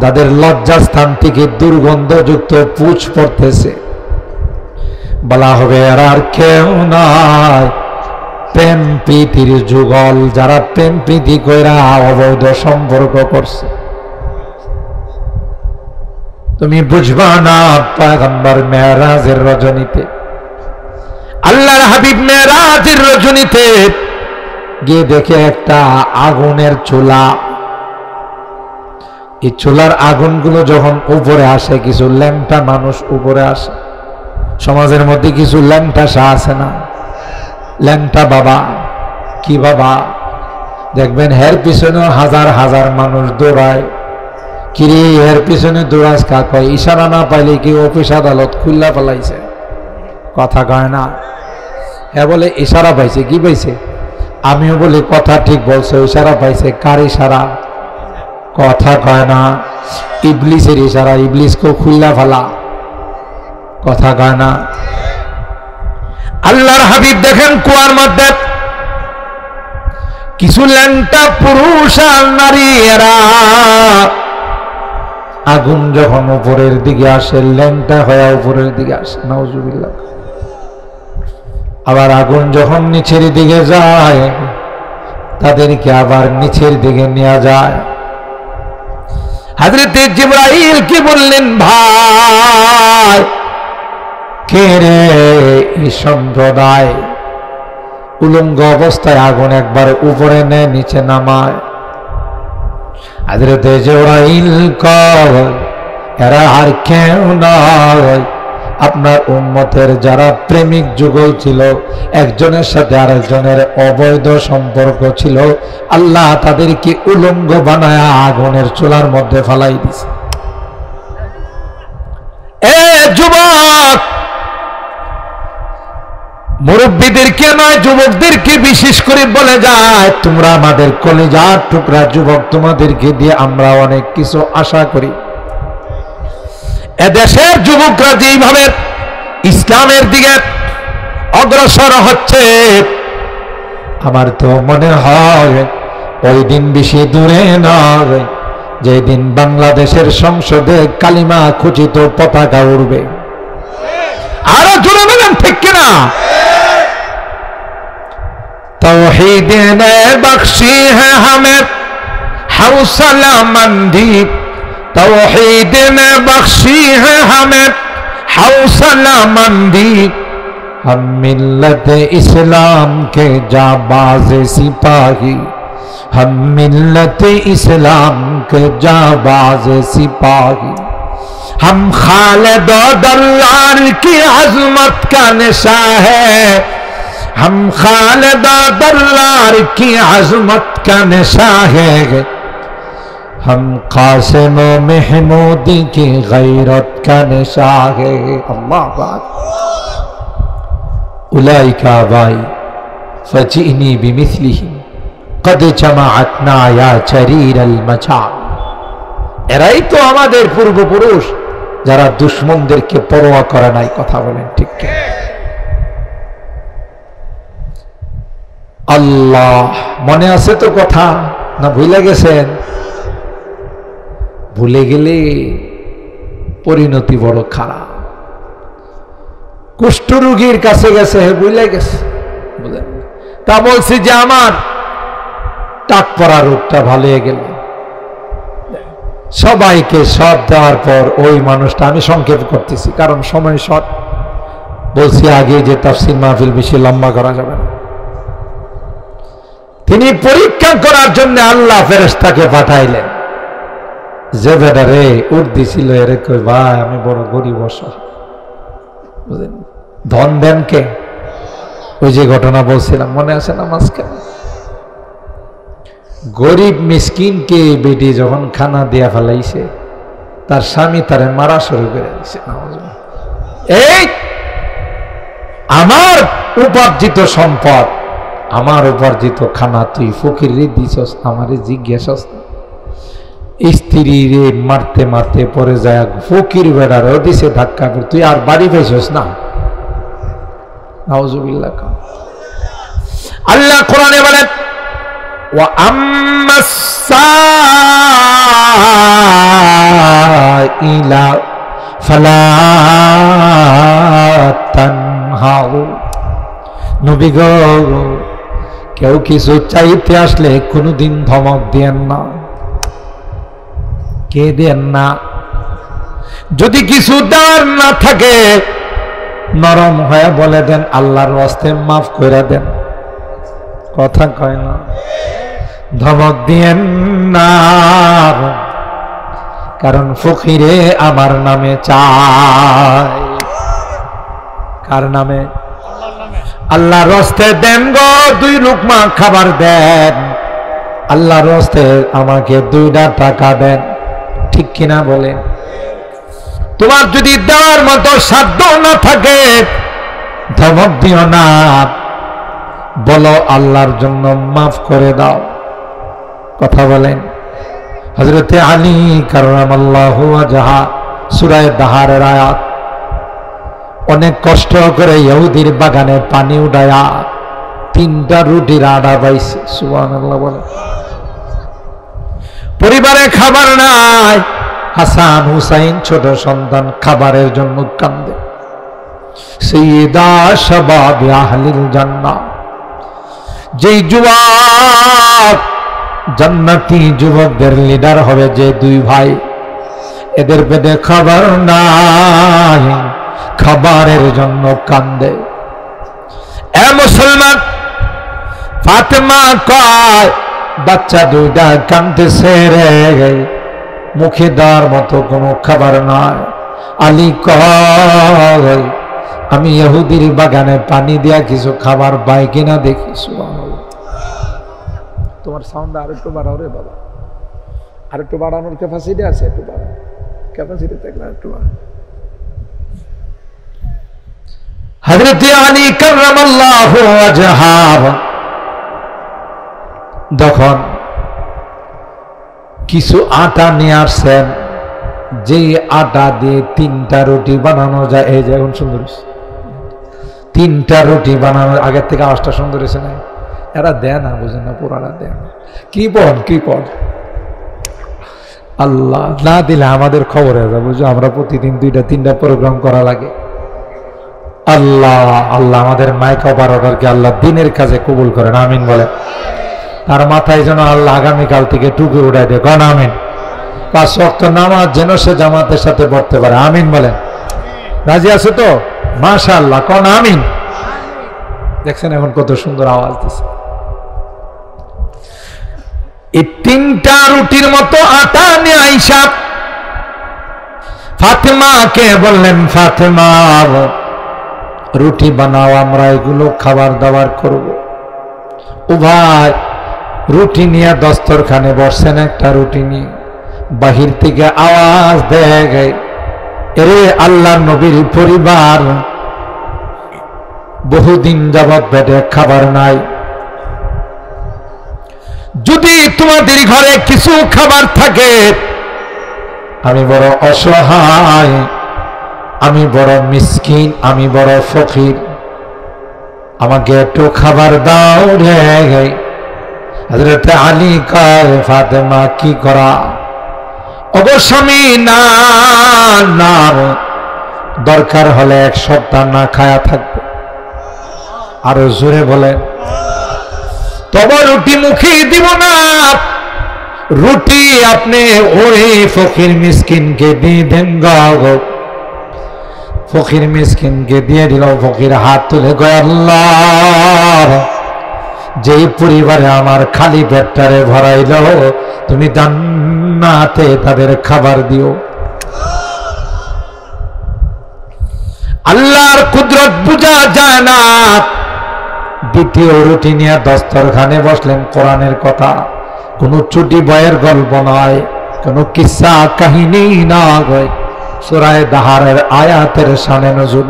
যাদের লজ্জাস্থান থেকে দুর্গন্ধযুক্ত পুঁছ পড়তেছে, বলা হবে এরা আর কেউ নয়, প্রেম প্রীতির যুগল, যারা প্রেম প্রীতি কইরা অবৈধ সম্পর্ক করছে। তুমি বুঝবা না, পয়গম্বর মেরাজের রজনীতে, আল্লাহর হাবিব মেরাজের রজনীতে গিয়ে দেখে একটা আগুনের চুলা। এই চুলার আগুনগুলো যখন উপরে আসে, কিছু ল্যাংটা মানুষ উপরে আসে। সমাজের মধ্যে কিছু ল্যাংটা শাহ আছে না, ল্যাংটা বাবা। কি বাবা? দেখবেন হের পিছনে হাজার হাজার মানুষ দৌড়ায়। কিরে এর পিছনে দৌড়াস কা? কয় ইশারা না পাইলে কি অফিস আদালত খুল্লা ফেলাইছে, কথা কয় না। হ্যাঁ বলে ইশারা পাইছে। কি পাইছে? আমিও বলি কথা ঠিক বলছো, ইশারা পাইছে। কার ইশারা? কথা কয় না। ইবলিসের ইশারা, ইবলিসকে খুল্লা ফেলা, কথা কয় না। আল্লাহর হাবিব দেখেন কুয়ার মধ্যে কিছু ল্যাংটা পুরুষ আর নারী, এরা আগুন যখন উপরের দিকে আসে, ল্যাংটা হয়ে উপরের দিকে আসে, নাউজুবিল্লাহ। আবার আগুন যখন নিচের দিকে যায়, তাদেরকে আবার নিচের দিকে নিয়ে যায়। হযরত জিবরাইল কি বললেন, ভাই কে রে এই সম্প্রদায় উলঙ্গ অবস্থায় আগুন একবার উপরে নেয়, নিচে নামায়। হযরত জিবরাইল কয় এরা আর কেউ নয়, আপনার উম্মতের যারা প্রেমিক যুগল ছিল, একজনের সাথে আরেকজনের অবৈধ সম্পর্ক ছিল, আল্লাহ তাদেরকে উলঙ্গ বানায়া আগুনের চুলার মধ্যে ফেলাই দিছে। এ যুবক, মুরব্বীদেরকে নয়, যুবকদেরকে বিশেষ করে বলে যায়, তোমরা আমাদের কলিজার টুকরা যুবক, তোমাদেরকে দিয়ে আমরা অনেক কিছু আশা করি। এদেশের যুবকরা যেইভাবে ইসলামের দিকে অগ্রসর হচ্ছে, আমার তো মনে হয় ওই দিন বেশি দূরে নয় যেদিন বাংলাদেশের সংসদে কালিমা খচিত পতাকা উড়বে। আরো জোরে বলেন ঠিক কিনা? तौहीद ने बख्शी है हमें हौसला मंदी, तौहीद ने बख्शी है हमें हौसला मंदी, हम मिल्लत इस्लाम के जाबाज सिपाही, हम मिल्लत इस्लाम के जाबाज सिपाही, हम खालिद दल्लार की अजमत का निशा है, हम खालिद दल्लार की अजमत का निशा है, हम कासिम महमूदी की गैरत का निशा है। अल्लाह बात उलाइका बाई फजीनी बिमिस्लिही कद जमाअतना या चरीर अल मचान। এরাই তো আমাদের পূর্বপুরুষ, যারা দুশমনদেরকে পরোয়া করে নাই। কথা বলেন ঠিক কি? আল্লাহ, মনে আছে তো কথা, না ভুলে গেছেন? ভুলে গেলে পরিণতি বড় খারাপ। কুষ্ঠরোগীর কাছে গেছে, ভুলে গেছে, বুঝলেন? তা বলছি যে আমার টাক পড়া রোগটা ভালো হয়ে গেল। সবাইকে সব দেওয়ার পর ওই মানুষটা, আমি সংক্ষেপ করতেছি কারণ সময় শর্ট, বলছি আগে যে তাফসীর মাহফিল বেশি লম্বা করা যাবে না। তিনি পরীক্ষা করার জন্য আল্লাহ ফেরেশতাকে পাঠাইলেন, যে বেটা রে উঠ দিছিল, এরে কই ভাই আমি বড় গরিব অসহায়, বুঝলেন? ধন দেন কে? ওই যে ঘটনা বলছিলাম, মনে আছে না মাঝখানে? গরিব মিসকিনকে বেটি যখন খানা দিয়া ফেলাইছে, তার স্বামী তারে মারা শুরু করে দিছে। এই আমার উপার্জিত সম্পদ, আমার উপার্জিত খানা তুই ফকিরে দিছস, আমারে জিজ্ঞাসা স্ত্রী রে মারতে মারতে পরে যায় ফকির বেড়ারও দিছে ধাক্কা, তুই আর বাড়ি পাইছস না। নাউজুবিল্লাহ। আল্লাহ কোরআনে বলেন ওয়া আম্মাস সাইলা ফালা তানহাউ। নবী গো, কেউ কিছু চাইতে আসলে কোনোদিন ধমক দিয়েন না, কে দেন না। যদি কিছু দেওয়ার না থাকে নরম হয়ে বলে দেন আল্লাহর ওয়াস্তে মাফ করে দেন, কথা কয় না। ধমক দিয়েন না, কারণ ফকিরে আমার নামে চায়। কার নামে? আল্লাহর ওয়াস্তে দেন গো, 2 লুকমা খাবার দেন, আল্লাহর ওয়াস্তে আমাকে 2টা টাকা দেন, ঠিক কিনা বলেন? তোমার যদি দেওয়ার মতো সাধ্য না থাকে ধমক দিও না, বলো আল্লাহর জন্য মাফ করে দাও, কথা বলেন। হযরতে আলী কাররামাল্লাহু ওয়াজহা সূরা দাহারের আয়াত, অনেক কষ্ট করে ইহুদির বাগানে পানি উঠায়া 3টা রুটির আটা পাইছে, সুবহানাল্লাহ বলে। পরিবারে খাবার নাই, হাসান হুসাইন ছোট সন্তান খাবারের জন্য কান্দে। সাইয়্যিদা শাবাব আহলিল জান্নাহ, যেই যুবক জান্নাতি যুবকদের লিডার হবে, যে 2 ভাই, এদের পেটে খাবার নাই, খাবারের জন্য কান্দে। এ মুসলমান, ফাতেমা কয় বাচ্চা 2টা কাঁদতেছে রে, মুখে দেওয়ার মতো কোনো খাবার নাই। আলী কয় আমি ইহুদির বাগানে পানি দিয়া কিছু খাবার পাই কিনা দেখি। সুবহানাল্লাহ। তোমার সাউন্ড আর একটু বাড়াও রে বাবা, আর একটু বাড়ানোর ক্যাপাসিটি আছে, একটু বাড়াও, ক্যাপাসিটি থাকলে একটু বাড়াও। হযরত আলী কাররামাল্লাহু ওয়াজহা যখন কিছু আটা নিয়ে আসছেন, যে আটা দিয়ে 3টা রুটি বানানো যায়, এই যে এখন সুন্দর 3টা রুটি বানানোর আগের থেকে আওয়াজটা সুন্দর হয়েছে না? এরা দেয় না, বুঝেন না, পুরানা দেয় না। কি পড় আল্লাহ না দিলে আমাদের খবর হয়ে যাবে, বুঝো, আমরা প্রতিদিন 2টা-3টা প্রোগ্রাম করা লাগে। আল্লাহ আল্লাহ আমাদের মাইক অপারেটরকে আল্লাহ দিনের কাজে কবুল করেন, আমিন বলে। তার মাথায় যেন আল্লাহ আগামীকাল থেকে টুপি উঠাই দেয়, কন আমিন। 5 ওয়াক্ত নামাজ যেন সে জামাতের সাথে পড়তে পারে, আমিন বলেন। রাজি আছে তো? মাশাআল্লাহ, কন আমিন। দেখছেন এখন কত সুন্দর আওয়াজ দিচ্ছে। এই 3টা রুটির মতো আটা নিয়ে আইসা ফাতেমাকে বললেন, ফাতেমা রুটি বানাও, আমরা এগুলো খাবার দাবার করব। ও ভাই, রুটি নিয়ে দস্তরখানে বসছেন, একটা রুটি নিয়ে বাহির থেকে আওয়াজ দেয়, এরে আল্লাহ নবীর পরিবার, বহুদিন যাবৎ পেটে খাবার নাই, যদি তোমাদের ঘরে কিছু খাবার থাকে, আমি বড় অসহায়, আমি বড় মিসকিন, আমি বড় ফকির, আমাকে একটু খাবার দাও রে। হযরত আলী কয়, ফাতেমা কি করা? অবশ্যই না, না, দরকার হলে 1 সপ্তাহ না খায়া থাকবে। আরো জোরে বলেন। তবে রুটি মুখে দিব না, রুটি আপনি ওই ফকির মিসকিনকে দিয়ে দেন গো। ফকির মিসকিনকে দিয়ে দিল। ফকির হাত তুলে কয়, আল্লাহ, যেই পরিবারে আমার খালি পেটটারে ভরাইল, তুমি জান্নাতে তাদের খাবার দিও। আল্লাহর কুদরত বুঝা যায় না। দ্বিতীয় রুটি নিয়ে দস্তরখানে বসলেন। কোরআনের কথা, কোনো চুটি বয়ের গল্প নয়, কোনো কিসসা কাহিনী নয়, সূরা দাহারের আয়াতের শানে নজুল।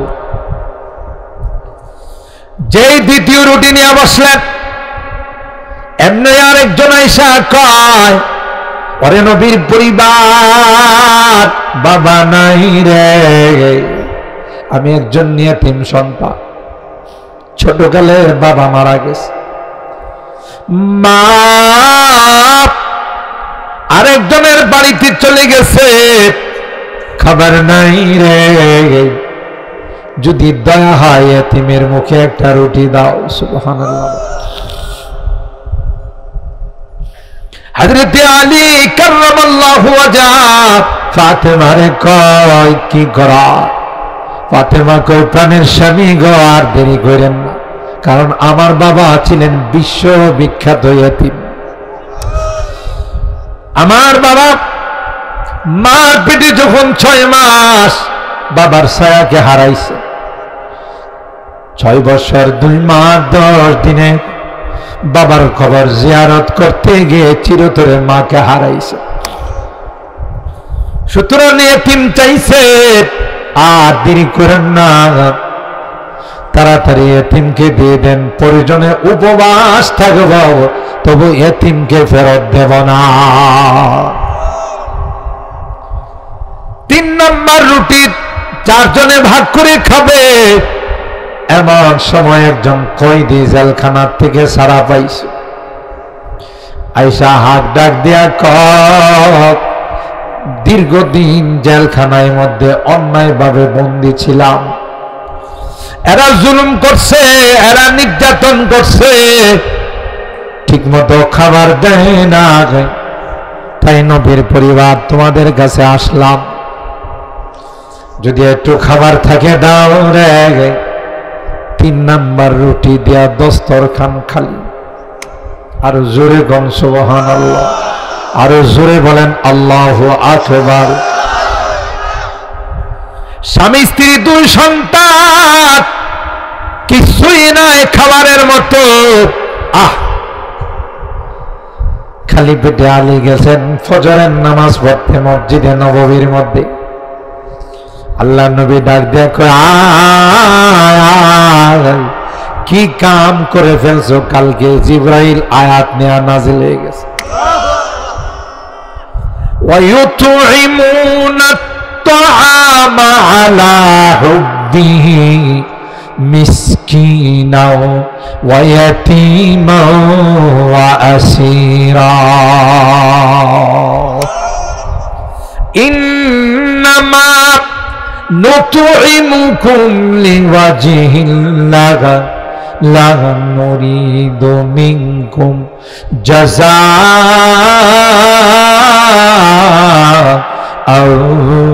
যেই দ্বিতীয় রুটি নিয়ে বসলেন, এমনি আরেকজন আইসা কয়, ওরে নবীর পরিবার, বাবা নাই রে, আমি একজন ইয়াতীম সন্তান, ছোটকালে বাবা মারা গেছে, মা আরেকজনের বাড়িতে চলে গেছে, খাবার নাই রে, যদি দয়া হয় এতিমের মুখে একটা রুটি দাও। সুবহানাল্লাহ। হযরত আলী কাররামাল্লাহু ওয়াজহু ফাতেমারে কয় কি করা? ফাতেমা কয় প্রাণের স্বামী গো, আর দেরি করেন না, কারণ আমার বাবা ছিলেন বিশ্ববিখ্যাত এতিম। আমার বাবা মার পেটে যখন 6 মাস বাবার ছায়াকে হারাইছে, 6 বছর 2 মাস 10 দিনে বাবার খবর জিয়ারত করতে গিয়ে চিরতরে মাকে হারাইছে। সুতরাং এতিম চাইছে, আর দেরি করেন না, তাড়াতাড়ি এতিমকে দিয়ে দেন, প্রয়োজনে উপবাস থাকব, তবু এতিমকে ফেরত দেব না। 3 নম্বর রুটি 4 জনে ভাগ করে খাবে। এমন সময় একজন কয়েদি জেলখানার থেকে ছাড়া পাইছে, আইসা হাত ডাক দিয়া কয়, দীর্ঘদিন জেলখানার মধ্যে অন্যায়ভাবে বন্দী ছিলাম, এরা জুলুম করছে, এরা নির্যাতন করছে, ঠিক মতো খাবার দেয় না, তাই নবীর পরিবার তোমাদের কাছে আসলাম, যদি একটু খাবার থাকে দাও রে। 3 নাম্বার রুটি দিয়া দস্তরখান খালি। আর জোরে গন সুবহানাল্লাহ, আরো জোরে বলেন আল্লাহু আকবার। স্বামী স্ত্রী 2 সন্তান, কিছুই নাই খাবারের মতো। খালি পেটে আলী গেছেন ফজরের নামাজ পড়তে মসজিদে নববীর মধ্যে। আল্লাহ নবী ডাক দিয়ে কয়, কি কাম করে ফেলছো? কালকে জিবরাইল আয়াত নেয়া নাজিল হয়ে গেছে। ওয়ায়ুতঈমুনা আত-তাআমা আলা হুব্বিহি মিসকিনাও ওয়া ইয়াতীমাও ওয়া আসীরা ইন্নামা নুতঈমুকুম লিওয়াজহিল্লাহ লা নুরিদু মিনকুম জাযাআ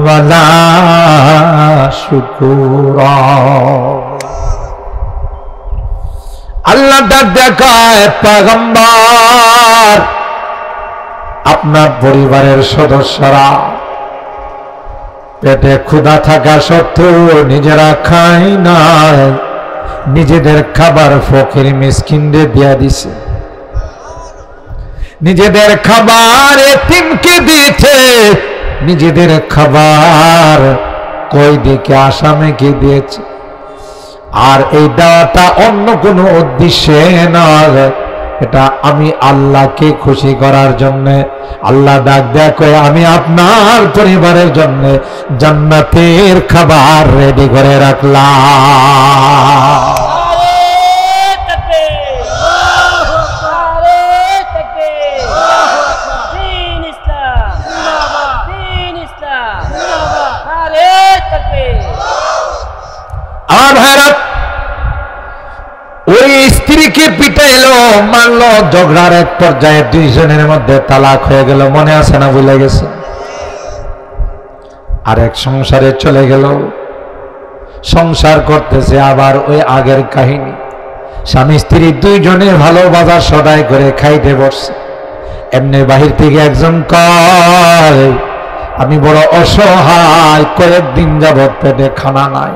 ওয়ালা শুকুরা। আল্লাহ ডাক দেখায়, পয়গম্বর আপনার পরিবারের সদস্যরা পেটে ক্ষুধা থাকা সত্ত্বেও নিজেরা খায় না, নিজেদের খাবার ফকির মিসকিনদের দিয়া দিছে, নিজেদের খাবার এতিমকে দিয়েছে, নিজেদের খাবার কয়েদিকে আসামিকে দিয়েছে। আর এই দেওয়াটা অন্য কোনো উদ্দেশ্যে নয়, এটা আমি আল্লাহকে খুশি করার জন্য। আল্লাহ ডাক দেয়া কয়, আমি আপনার পরিবারের জন্য জান্নাতের খাবার রেডি করে রাখলাম। আমার ভাইরা, ওই স্ত্রীকে পিটাইলো, মারলো, ঝগড়ার এক পর্যায়ে 2 জনের মধ্যে তালাক হয়ে গেল। মনে আছে না? ভুলে গেছে। আরেক সংসারে চলে গেল, সংসার করতেছে আবার ওই আগের কাহিনী। স্বামী স্ত্রী 2 জনে ভালোবাসা সদাই করে খাইতে বসছে। এমনি বাহির থেকে একজন কয়, আমি বড় অসহায়, কয়েকদিন যাবৎ পেটে খানা নাই,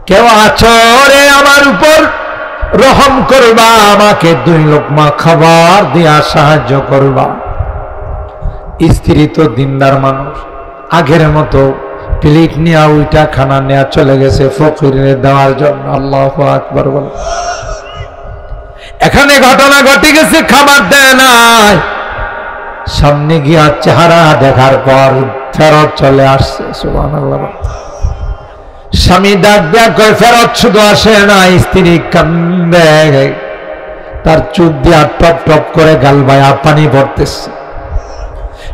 কেউ আছো রে আমার উপর, রহম করবা, আমাকে 2 লোকমা খাবার দিয়া সাহায্য করবা। স্ত্রী তো দিনদার মানুষ, আগের মতো প্লেট নিয়ে ওইটা খানা নেয়া চলে গেছে ফকিরের দেওয়ার জন্য। আল্লাহু আকবার বল। এখানে ঘটনা ঘটে গেছে, খাবার দেয় নাই। সামনে গিয়া চেহারা দেখার পর ফেরত চলে আসছে। সুবহানাল্লাহ। স্বামী ডাক দেয়া কয়, ফেরত শুধু আসে না, স্ত্রী কান্দে, তার চোখ দিয়া টপ টপ করে গাল বায়া পানি পড়তেছে।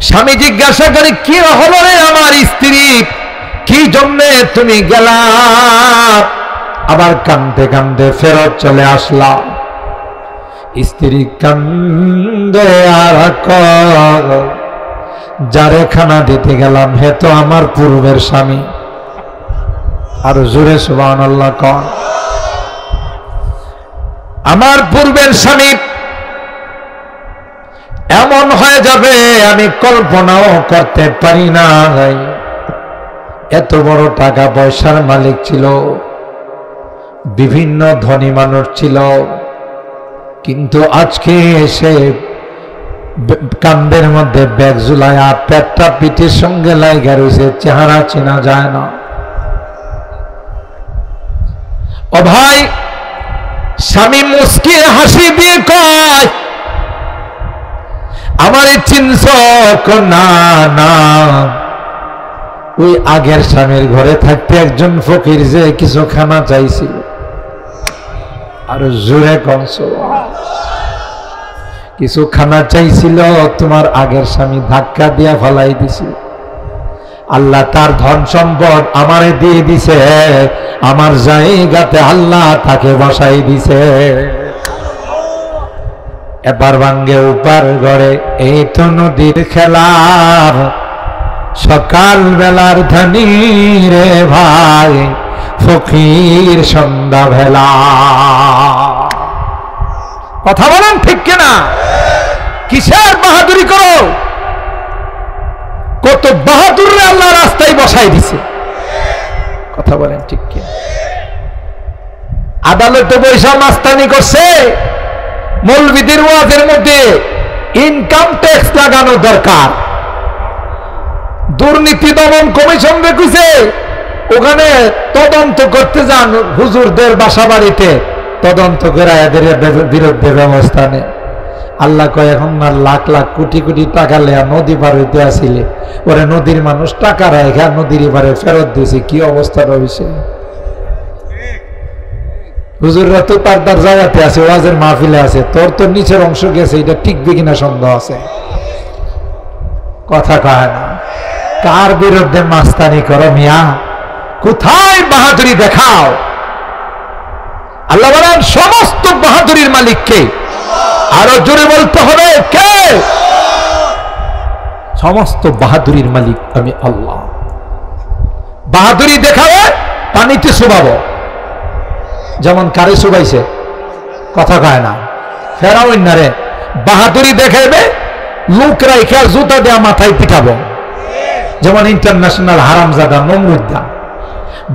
স্বামী জিজ্ঞাসা করে, কি হলো রে আমার স্ত্রী, কি জন্যে তুমি গেলা? আবার কান্দতে কান্দতে ফেরত চলে আসলাম। স্ত্রী কান্দে আর যারে খানা দিতে গেলাম হে তো আমার পূর্বের স্বামী। আর জোরে সুবহানাল্লাহ কন। আমার পূর্বের স্বামী এমন হয়ে যাবে আমি কল্পনাও করতে পারি না। এত বড় টাকা পয়সার মালিক ছিল, বিভিন্ন ধনী মানুষ ছিল, কিন্তু আজকে এসে কান্দের মধ্যে ব্যাগ ঝুলায়া পেটটা পিঠের সঙ্গে লাগা রয়েছে, চেহারা চেনা যায় না। ও ভাই, স্বামী মুস্কি হাসি দিয়ে কয়, আমারে চিনছ? না না, ওই আগের স্বামীর ঘরে থাকতে একজন ফকির যে কিছু খানা চাইছিল। আর জোরে কনস, কিছু খানা চাইছিল, তোমার আগের স্বামী ধাক্কা দিয়া ফেলাই দিছিল। আল্লাহ তার ধন সম্পদ আমারে দিয়ে দিছে, আমার জায়গাতে আল্লাহ তাকে বসাই দিছে। এবার ভাঙ্গে উপার ঘরে এই তো নদীর খেলা, সকাল বেলার ধনী রে ভাই, ফকির সন্ধ্যা ভেলা। কথা বলেন ঠিক কিনা? কিসের বাহাদুরি করো? কত বাহাদুর আল্লাহ রাস্তায় বসাই দিছে। কথা বলেন ঠিক কিনা? আদালতে বৈশা মাস্তানি করছে, মৌলবীদের ওয়াজের মধ্যে ইনকাম ট্যাক্স লাগানো দরকার। দুর্নীতি দমন কমিশন দেখেছে, ওখানে তদন্ত করতে যান হুজুরদের বাসা বাড়িতে, তদন্ত করে এদের বিরুদ্ধে ব্যবস্থা নেয়। আল্লাহ কয়, এখন না লাখ লাখ কোটি কোটি টাকা লেয়া নদী পার হইতে আসিলে ওরে নদীর মানুষ টাকা রাখা নদীর এবারে ফেরত দিয়েছে, কি অবস্থা রয়েছে। হুজুররা তো তার তার জায়গাতে আছে, ওয়াজের মাহফিলে আছে, তোর তো নিচের অংশ গেছে, এটা টিকবে কিনা সন্দেহ আছে। কথা কয় না। কার বিরুদ্ধে মাস্তানি করো মিয়া? কোথায় বাহাদুরি দেখাও? আল্লাহ বলেন সমস্ত বাহাদুরির মালিক কে? আরো জোরে বলতে হবে কে? সমস্ত বাহাদুরির মালিক আমি আল্লাহ। বাহাদুরি দেখাবে পানিতে চুবাবো, যেমন কারে চুবাইছে, কথা কয় না। ফেরাউন না রে, বাহাদুরি দেখাবে লোক রাইখা জুতা দেয়া মাথায় পিটাবো, যেমন ইন্টারন্যাশনাল হারামজাদা নমরুদ্দা।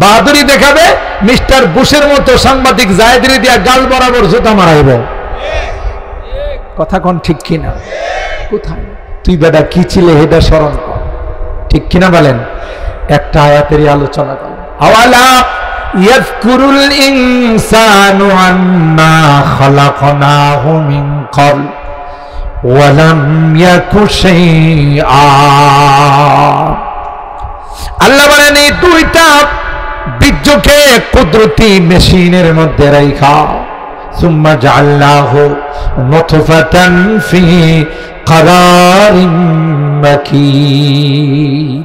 বাহাদুরি দেখাবে মিস্টার বুশের মতো সাংবাদিক জায়েদরে দিয়া গাল বরাবর জুতা মারাইব। কথা কোন ঠিক কিনা? কোথায় তুই বেটা কি ছিলে এটা স্মরণ কর, ঠিক কিনা বলেন? একটা আয়াতেরই আলোচনা কর। আওয়ালা ইয়াযকুরুল ইনসানু আন্না খালাকনাহু মিন ক্বাবল ওয়া লাম ইয়াকু শাইআ। আল্লাহ বলেন এই দুইটা বীর্যকে কুদরতি মেশিনের মধ্যে রাখা, সুম্মা জাআলনাহু নুতফাতান ফি ক্বারারিম মাকিন।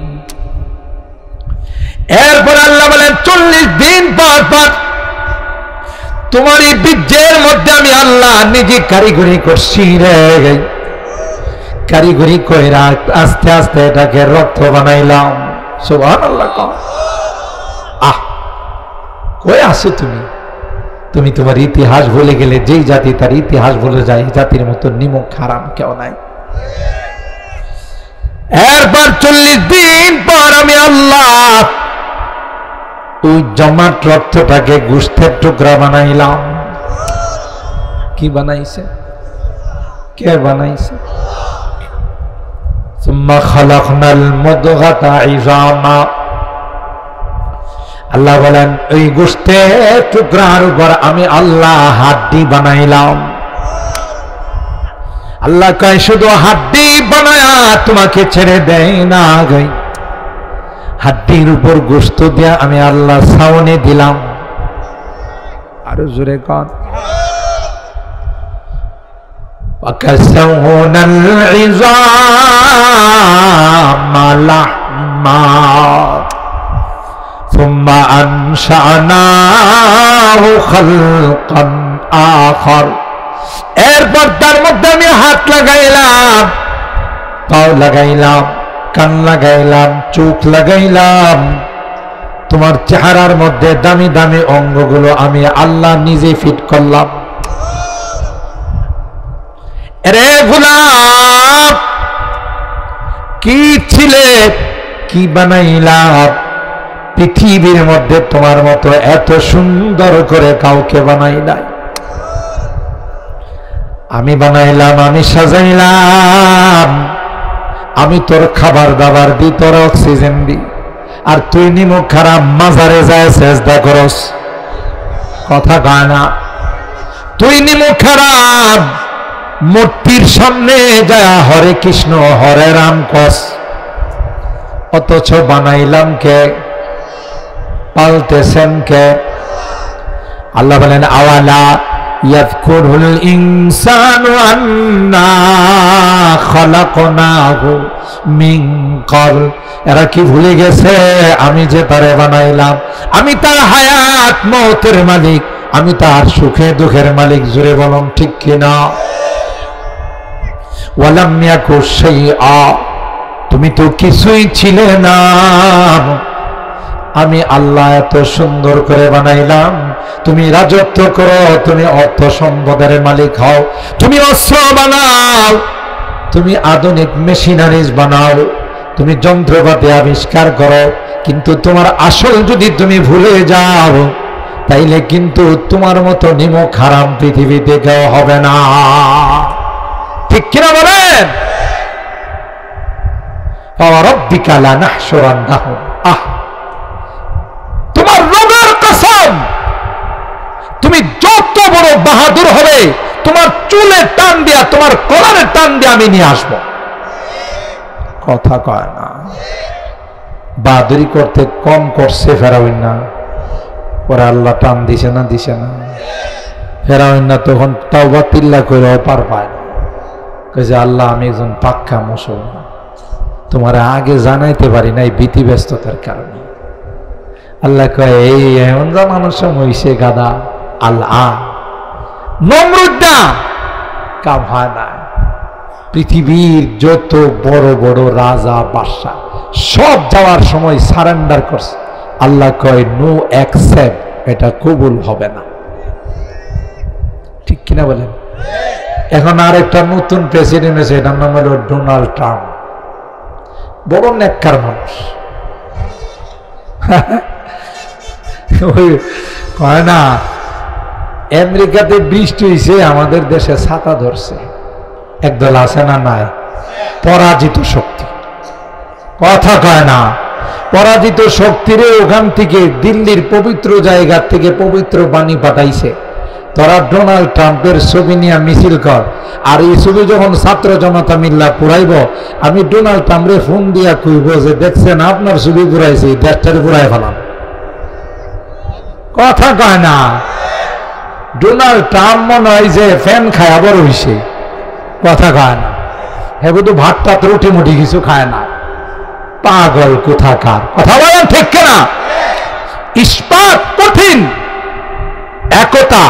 এরপর আল্লাহ বলেন 40 দিন পর পর তোমার এই বীর্যের মধ্যে আমি আল্লাহ নিজে কারিগরি করছি রে, কারিগরি কইরা আস্তে আস্তে এটাকে রক্ত বানাইলাম। সুবহানাল্লাহ। আহ কই আছো তুমি? তুমি তোমার ইতিহাস ভুলে গেলে। যেই জাতি তার ইতিহাস ভুলে যায়, জাতির মতো নিমক হারাম কেউ নাই। এরপর 40 দিন পর আমি আল্লাহ ওই জমাট রক্তটাকে গোশতের টুকরা বানাইলাম। কি বানাইছে? কে বানাইছে? সুম্মা খালাকনাল মুদগাতা ইযামা। আল্লাহ বলেন ওই গোশতের টুকরার উপর আমি আল্লাহ হাড্ডি বানাইলাম। আল্লাহ কয় শুধু হাড্ডি বানায়া তোমাকে ছেড়ে দেয় না, গাই হাড্ডির উপর গোশত দিয়া আমি আল্লাহ ছাউনি দিলাম। আরো জোরে কন। وكسونا العظام لحما ثم أنشأناه خلقا آخر এরপর তার মধ্যে আমি হাত লাগাইলাম, পাও লাগাইলাম, কান লাগাইলাম, চোখ লাগাইলাম। তোমার চেহারার মধ্যে দামি দামি অঙ্গগুলো আমি আল্লাহ নিজে ফিট করলাম। রে গোলাম, কি ছিলে, কি বানাইলাম? পৃথিবীর মধ্যে তোমার মতো এত সুন্দর করে কাউকে বানাই নাই। আমি বানাইলাম, আমি সাজাইলাম, আমি তোর খাবার দাবার দি, তোর অক্সিজেন দি, আর তুই নিমুখ খারাপ মাজারে যায় সেজদা করস। কথা কয় না? তুই নিমুখ খারাপ মূর্তির সামনে যায় হরে কৃষ্ণ হরে রাম কস, অথচ বানাইলাম কে, পালতেছেন কে? আল্লাহ বলেন আওয়ালা ইয়াযকুরুল ইনসানু আন্না খালাকনাহু মিন ক্বাবল। এরা কি ভুলে গেছে আমি যে তারে বানাইলাম? আমি তার হায়াত মওতের মালিক, আমি তার সুখে দুঃখের মালিক। জোরে বলুন ঠিক কিনা? ওয়ালাম ইয়াকু শাইআ, তুমি তো কিছুই ছিলে না, আমি আল্লাহ এত সুন্দর করে বানাইলাম। তুমি রাজত্ব করো, তুমি অর্থ সম্পদের মালিক হও, তুমি অস্ত্র বানাও, তুমি আধুনিক মেশিনারিজ বানাও, তুমি যন্ত্রপাতি আবিষ্কার করো, কিন্তু তোমার আসল যদি তুমি ভুলে যাও তাইলে কিন্তু তোমার মতো নিমক হারাম পৃথিবীতে কেউ হবে না। ঠিক কিনা বলেন? রাব্বিকা লানাহশুরান্নাহুম। তোমার রবের কসম, তুমি যত বড় বাহাদুর হবে, তোমার চুলের টান দিয়া, তোমার কলারের টান দিয়া আমি নিয়ে আসবো। কথা কয় না? বাহাদুরি করতে কম করছে ফেরাউন না? পরে আল্লাহ টান দিছে না? দিছে না? ফেরাউন না তখন তাওবা তিল্লা করে পার পায় না, কইছে আল্লাহ আমি একজন পাক্কা মুসলমান, তোমার আগে জানাইতে পারি নাই ভীতি ব্যস্ততার কারণে। আল্লাহ কয় এই এমন জানানোর সময় হইছে গাদা। আল্লাহ নমরুদ না কাম হয় না। পৃথিবীর যত বড় বড় রাজা বাদশা সব যাওয়ার সময় সারেন্ডার করছে। আল্লাহ কয় নো অ্যাকসেপ্ট, এটা কবুল হবে না। ঠিক কিনা বলেন? এখন আর একটা নতুন প্রেসিডেন্ট আছে, এটার নাম হলো ডোনাল্ড ট্রাম্প। বড় নেককার মানুষ। কয় না আমেরিকাতে বৃষ্টি হয়েছে, আমাদের দেশে ছাতা ধরছে। একদল আছে না? নাই? পরাজিত শক্তি। কথা কয় না? পরাজিত শক্তিরে ওখান থেকে দিল্লির পবিত্র জায়গা থেকে পবিত্র বাণী পাঠাইছে, তোরা ডোনাল্ড ট্রাম্পের ছবি নিয়ে মিছিল কর। আর এই ছবি যখন ছাত্র জনতা মিল্লা পুরাইব, আমি ডোনাল্ড ট্রাম্পরে ফোন দিয়া কইব যে দেখছেন আপনার ছবি পুরাইছে, দেশটারে পুরাই ফেলাম। কথা কয় না? ডোনাল্ড ট্রাম্প মনে হয় যে ফ্যান খায় আবার হইছে। কথা কয় না? হে বুধু ভাত টাত রুটি মুটি কিছু খায় না। পাগল কোথাকার। কথা বলেন ঠিক কিনা? ইস্পাত কঠিন। একতা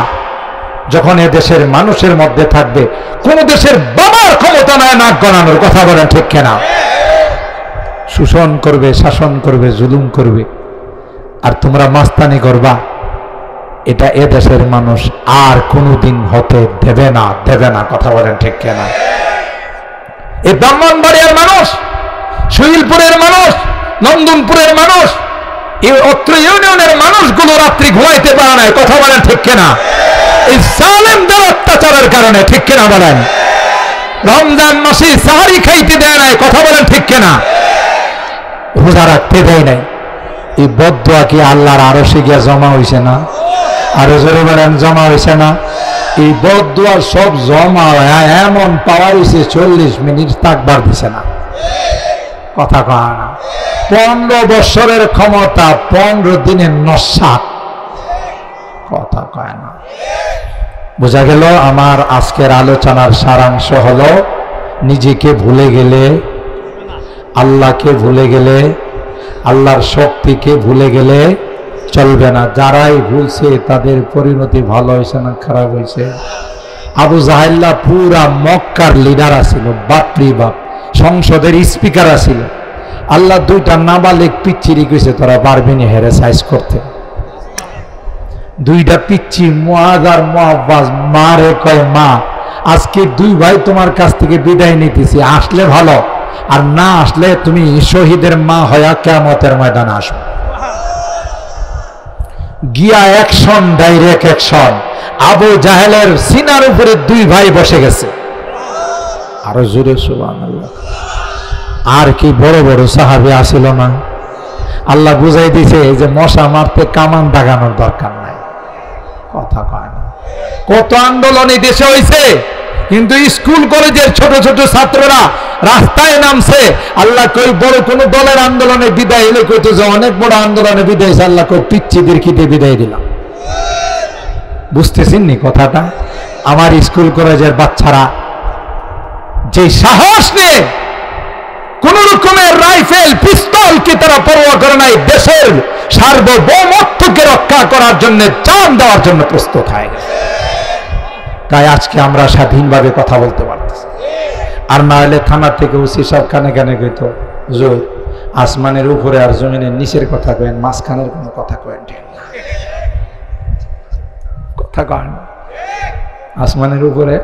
যখন এ দেশের মানুষের মধ্যে থাকবে, কোন দেশের বাবার ক্ষমতা নয় নাক গণানোর। কথা বলেন ঠিক কিনা? শোষণ করবে, শাসন করবে, জুলুম করবে, আর তোমরা মাস্তানি করবা, এটা এ দেশের মানুষ আর কোনোদিন হতে দেবে না, দেবে না। কথা বলেন ঠিক কিনা? এই ব্রাহ্মণবাড়িয়ার মানুষ, শহীদপুরের মানুষ, নন্দনপুরের মানুষ, এই অত্র ইউনিয়নের মানুষগুলো রাত্রি ঘুমাইতে পারে না। কথা বলেন ঠিক কিনা? এই জালেমদের অত্যাচারের কারণে। ঠিক কিনা বলেন? রমজান মাসে সাহারি খাইতে দেয় নাই। কথা বলেন ঠিক কিনা? রোজা রাখতে দেয় নাই। এই বদদুয়া কি আল্লাহর আরশে গিয়া জমা হইছে না? আরো জোরে বলেন জমা হইছে না? এই বদদুয়া সব জমা এমন পাওয়ার হইছে 40 মিনিট তাকবার দিছে না। কথা কয় না? 15 বছরের ক্ষমতা 15 দিনের নস্বাত। কথা কয় না? বোঝা গেল আমার আজকের আলোচনার সারাংশ হলো নিজেকে ভুলে গেলে, আল্লাহকে ভুলে গেলে, আল্লাহর শক্তিকে ভুলে গেলে চলবে না। যারাই ভুলছে তাদের পরিণতি ভালো হয়েছে না খারাপ হয়েছে? আবু জাহেল্লা পুরা মক্কার লিডার আছিল, বাপরি বাপ, সংসদের স্পিকার আছিল। আল্লাহ দুইটা নাবালিক পিচ্চিরি কইছে তোরা পারবি না হেরে সাইজ করতে। দুইটা পিচ্চি মুআয আর মুআব্বাস মারে কয় মা আজকে দুই ভাই তোমার কাছ থেকে বিদায় নিতেছি, আসলে ভালো আর না আসলে তুমি শহীদের মা হয়া কিয়ামতের ময়দানে আসবে। গিয়া অ্যাকশন, ডাইরেক্ট অ্যাকশন। আবু জাহেলের সিনার উপরে দুই ভাই বসে গেছে। আরো জোরে সুবহানাল্লাহ। আর কি বড় বড় সাহাবী আসিল না? আল্লাহ বুঝাই দিছে যে মশা মারতে কামান দাগানোর দরকার নাই। কথা কয় না। কত আন্দোলন এই দেশে হয়েছে, কিন্তু স্কুল কলেজের ছোট ছোট ছাত্ররা রাস্তায় নামছে। আল্লাহ কই বড় কোন দলের আন্দোলনে বিদায় এলে কইতো যে অনেক বড় আন্দোলনে বিদায় হয়েছে, আল্লাহ কই পিচ্চিদের খিদে বিদায় দিলাম। বুঝতেছেন নি কথাটা? আমার স্কুল কলেজের বাচ্চারা যে সাহস নিয়ে কোন রকমের রাইফেল পিস্তলকে তারা পরোয়া করে নাই, দেশের সার্বভৌমত্বকে রক্ষা করার জন্য জান দেওয়ার জন্য প্রস্তুত হয়ে গেছে। তাই আজকে আমরা স্বাধীনভাবে কথা বলতে পারতেছি। আর না হলে থানা থেকে ওসি সব কানে কানে কইত জোর আসমানের উপরে আর জমিনের নিচের কথা কয়েন, মাঝখানের কোনো কথা কয়েন, কথা কয় না। আসমানের উপরে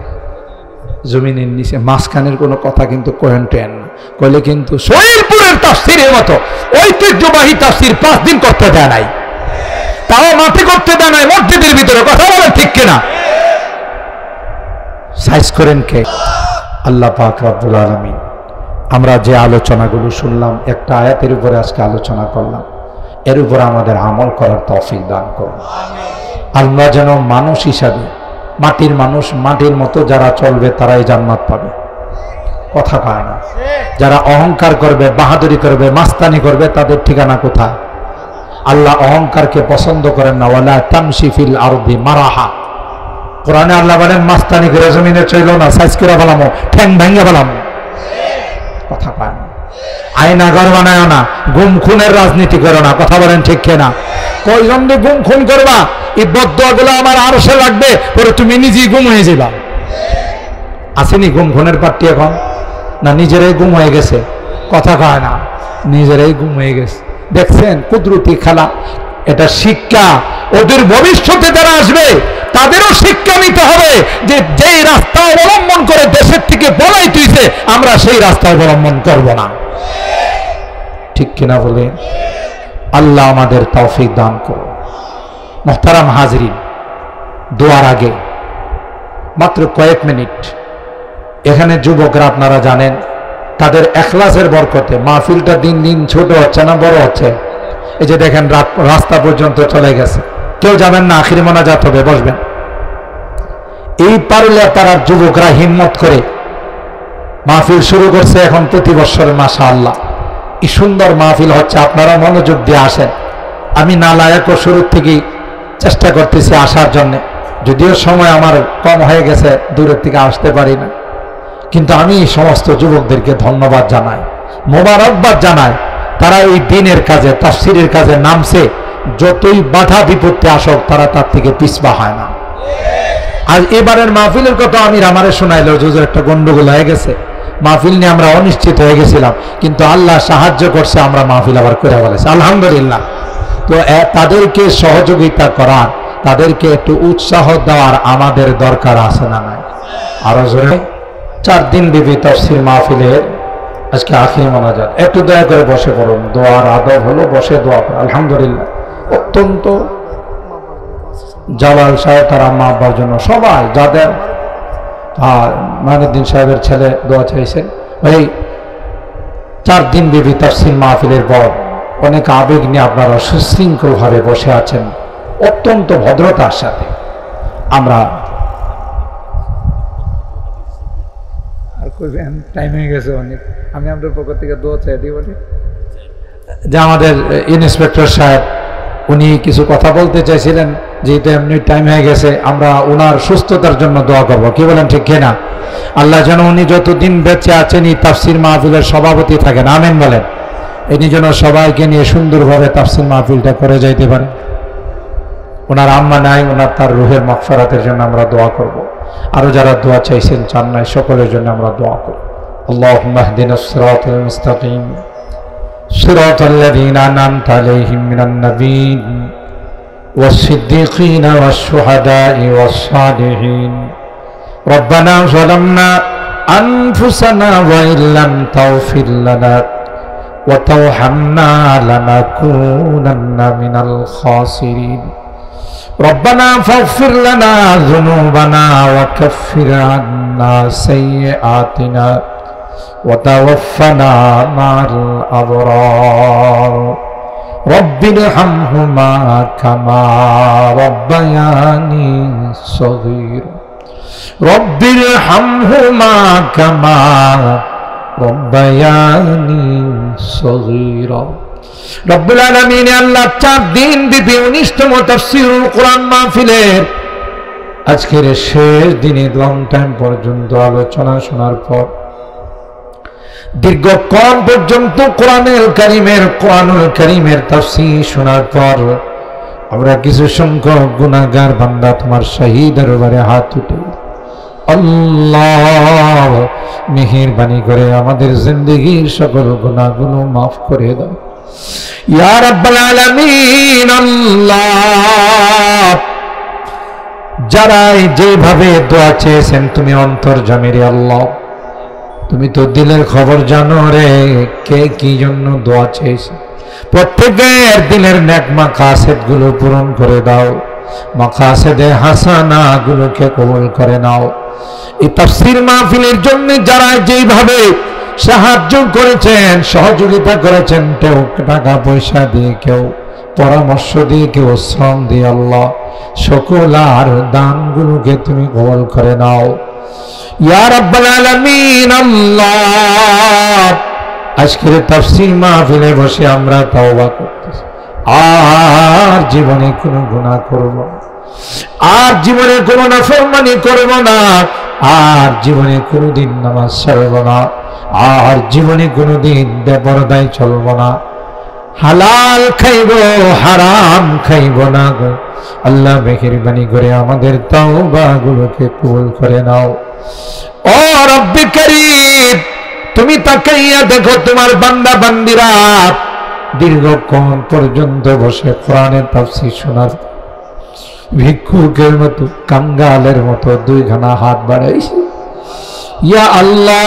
জমিনের নিচে মাঝখানের কোনো কথা কিন্তু কয়েন টেন না, কইলে কিন্তু শহীদপুরের তাফসীরের মতো ঐতিহ্যবাহী তাফসীর 5 দিন করতে দেয় নাই, তাও মাঠে করতে দেয় নাই, মসজিদের ভিতরে। কথা বলেন ঠিক কিনা? সাইজ করেন কে? আল্লাহ পাক রব্বুল আলামিন। আমরা যে আলোচনাগুলো শুনলাম, একটা আয়াতের উপরে আজকে আলোচনা করলাম, এর উপর আমাদের আমল করার তৌফিক দান করুন। আমরা যেন মানুষ হিসাবে, মাটির মানুষ, মাটির মতো যারা চলবে তারাই জান্নাত পাবে। কথা কয় না? যারা অহংকার করবে, বাহাদুরি করবে, মাস্তানি করবে, তাদের ঠিকানা কোথায়? আল্লাহ অহংকারকে পছন্দ করেন না। ওয়ালা তামশি ফিল আরদি মারাহা। কোরআনে আল্লাহ বলেন মাস্তানি করে জমিনে চইলো না, সাইজ করে ফেলামো, ঠ্যাং ভেঙে ফেলামো। কথা পায় না। আয়না ঘর বানায় না, গুম খুনের রাজনীতি করো না। কথা বলেন ঠিক কিনা? কয়জন গুম খুন করবা? এই বদদোয়াগুলো আমার আরশে লাগবে, পরে তুমি নিজেই গুম হয়ে যাবা। আসেনি গুম খুনের পার্টি এখন? না নিজেরাই গুম হয়ে গেছে? কথা কয় না, নিজেরাই গুম হয়ে গেছে। দেখছেন কুদরতি খেলা? এটা শিক্ষা। ওদের ভবিষ্যতে যারা আসবে তাদেরও শিক্ষা নিতে হবে যে যেই রাস্তা অবলম্বন করে দেশের থেকে বলাই তুইছে, আমরা সেই রাস্তা অবলম্বন করব না। ঠিক কিনা বলে? আল্লাহ আমাদের তৌফিক দান করুন। মুহতারাম হাজরিন, দোয়ার আগে মাত্র কয়েক মিনিট, এখানে যুবকরা আপনারা জানেন তাদের এখলাসের বরকতে মাহফিলটা দিন দিন ছোট হচ্ছে না বড় হচ্ছে। এই যে দেখেন রাস্তা পর্যন্ত চলে গেছে, কেউ যাবেন না, আখির মোনাজাত হবে, বসবেন। এই পারলে তারা যুবকরা হিম্মত করে মাহফিল শুরু করছে এখন প্রতি বছর। মাশাআল্লাহ, এই সুন্দর মাহফিল হচ্ছে। আপনারা মনোযোগ দিয়ে আসেন। আমি নালায়ক শুরু থেকেই চেষ্টা করতেছি আসার জন্য, যদিও সময় আমার কম হয়ে গেছে, দূরের থেকে আসতে পারি না, কিন্তু আমি এই সমস্ত যুবকদেরকে ধন্যবাদ জানাই, মোবারকবাদ জানাই। তারা এই দিনের কাজে, তাফসীরের কাজে নামছে। যতই বাধা বিপত্তি আসুক তারা তার থেকে পিছপা হয় না। আর এবারের মাহফিলের কথা আমি আমারে শোনাইলো, যে একটা গন্ডগোল হয়ে গেছে, মাহফিল নিয়ে আমরা অনিশ্চিত হয়ে গেছিলাম, কিন্তু আল্লাহ সাহায্য করছে, আমরা মাহফিল আবার করে ফেলেছি, আলহামদুলিল্লাহ। তো তাদেরকে সহযোগিতা করার, তাদেরকে একটু উৎসাহ দেওয়ার আমাদের দরকার আছে না নাই? আরো জোরে 4 দিন ব্যাপী তাফসীর মাহফিলের আজকে আখির মোনাজাত। একটু দয়া করে বসে পড়ুন। দোয়ার আদব হলো বসে দোয়া করা। আলহামদুলিল্লাহ, অত্যন্ত জালাল সাহেব তার আম্মা আব্বার জন্য সবাই, যাদের মাইনুদ্দিন সাহেবের ছেলে দোয়া চাইছেন। এই 4 দিন ব্যাপী তাফসীর মাহফিলের পর অনেক আবেগ নিয়ে আপনারা সুশৃঙ্খলভাবে বসে আছেন, অত্যন্ত ভদ্রতার সাথে। আমরা টাইম হয়ে গেছে অনেক, আমি আপনার পক্ষ থেকে দোয়া চাই দিই বলি যে আমাদের ইন্সপেক্টর সাহেব উনি কিছু কথা বলতে চাইছিলেন, যেহেতু এমনি টাইম হয়ে গেছে, আমরা ওনার সুস্থতার জন্য দোয়া করব। কি বলেন, ঠিক কিনা? আল্লাহ যেন উনি যতদিন বেঁচে আছেন এই তাফসির মাহফিলের সভাপতি থাকেন, আমিন বলেন। ইনি যেন সবাইকে নিয়ে সুন্দরভাবে তাফসির মাহফিলটা করে যাইতে পারে। ওনার আম্মা নাই, ওনার তার রুহের মাগফিরাতের জন্য আমরা দোয়া করব। আরো যারা দোয়া চাইছেন, চান নাই, সকলের জন্য আমরা দোয়া করব। আল্লাহুম্মা ইহদিনাস সিরাতাল মুস্তাকিম সিরাতাল লাযীনা আন'আমতা আলাইহিম মিনান নাবিয়্যিন والصديقين والشهداء والصالحين ربنا ظلمنا أنفسنا وإن لم تغفر لنا وترحمنا لنكونن من الخاسرين ربنا فاغفر لنا ذنوبنا وكفر عنا سيئاتنا وتوفنا مع الأبرار رب ارحمهما كما ربياني صغيرا رب ارحمهما كما ربياني صغيرا রব্বুল আলামিন আল্লাহ 4 দিন ব্যাপী 19তম তাফসীরুল কোরআন মাহফিলের আজকের শেষ দিনে লং টাইম পর্যন্ত আলোচনা শোনার পর দীর্ঘক্ষণ পর্যন্ত কোরআনুল কারীমের তাফসীর শোনার পর আমরা কিছু সংখ্যক গুনাহগার বান্দা তোমার শাহী দরবারে হাত উঠে আল্লাহ মেহেরবানি করে আমাদের জিন্দেগীর সকল গুনাহগুলো মাফ করে দাও ইয়া রাব্বাল আলামিন। আল্লাহ যারা যেভাবে দোয়া চেয়েছেন তুমি অন্তর্যামী রে আল্লাহ, তুমি তো দিলের খবর জানো রে, কে কি জন্য দোয়া চেয়েছে। প্রত্যেকের দিলের নেক মাকাসেদ গুলো পূরণ করে দাও, মাকাসেদে হাসানা গুলোকে কবুল করে নাও। এই তাফসীর মাহফিলের জন্য যারা যেভাবে সাহায্য করেছেন, সহযোগিতা করেছেন, কেউ টাকা পয়সা দিয়ে, কেউ পরামর্শ দিয়ে, কেউ শ্রম দিয়ে, আল্লাহ সকল আর দানগুলোকে তুমি কবুল করে নাও ইয়া রাব্বাল আলামিন। আল্লাহ আজকের তাফসীর মাহফিলে বসে আমরা তাওবা করতেছি, আর জীবনে কোনো গুনাহ করব না, আর জীবনে কোনো নাফরমানি করব না, আর জীবনে কোনোদিন নামাজ ছাড়ব না, আর জীবনে কোনোদিন বেপরদায় চলব না, হালাল খাইব হারাম খাইব না গো আল্লাহ। মেহেরবানি করে আমাদের তাওবাগুলোকে কবুল করে নাও। ও রব্বে কারীম, তুমি তাকাইয়া দেখো তোমার বান্দা বান্দিরা দীর্ঘক্ষণ পর্যন্ত বসে কোরআনের তাফসীর শোনার ভিক্ষুকের মতো, কাঙ্গালের মতো দুইখানা হাত বাড়াইছে। ইয়া আল্লাহ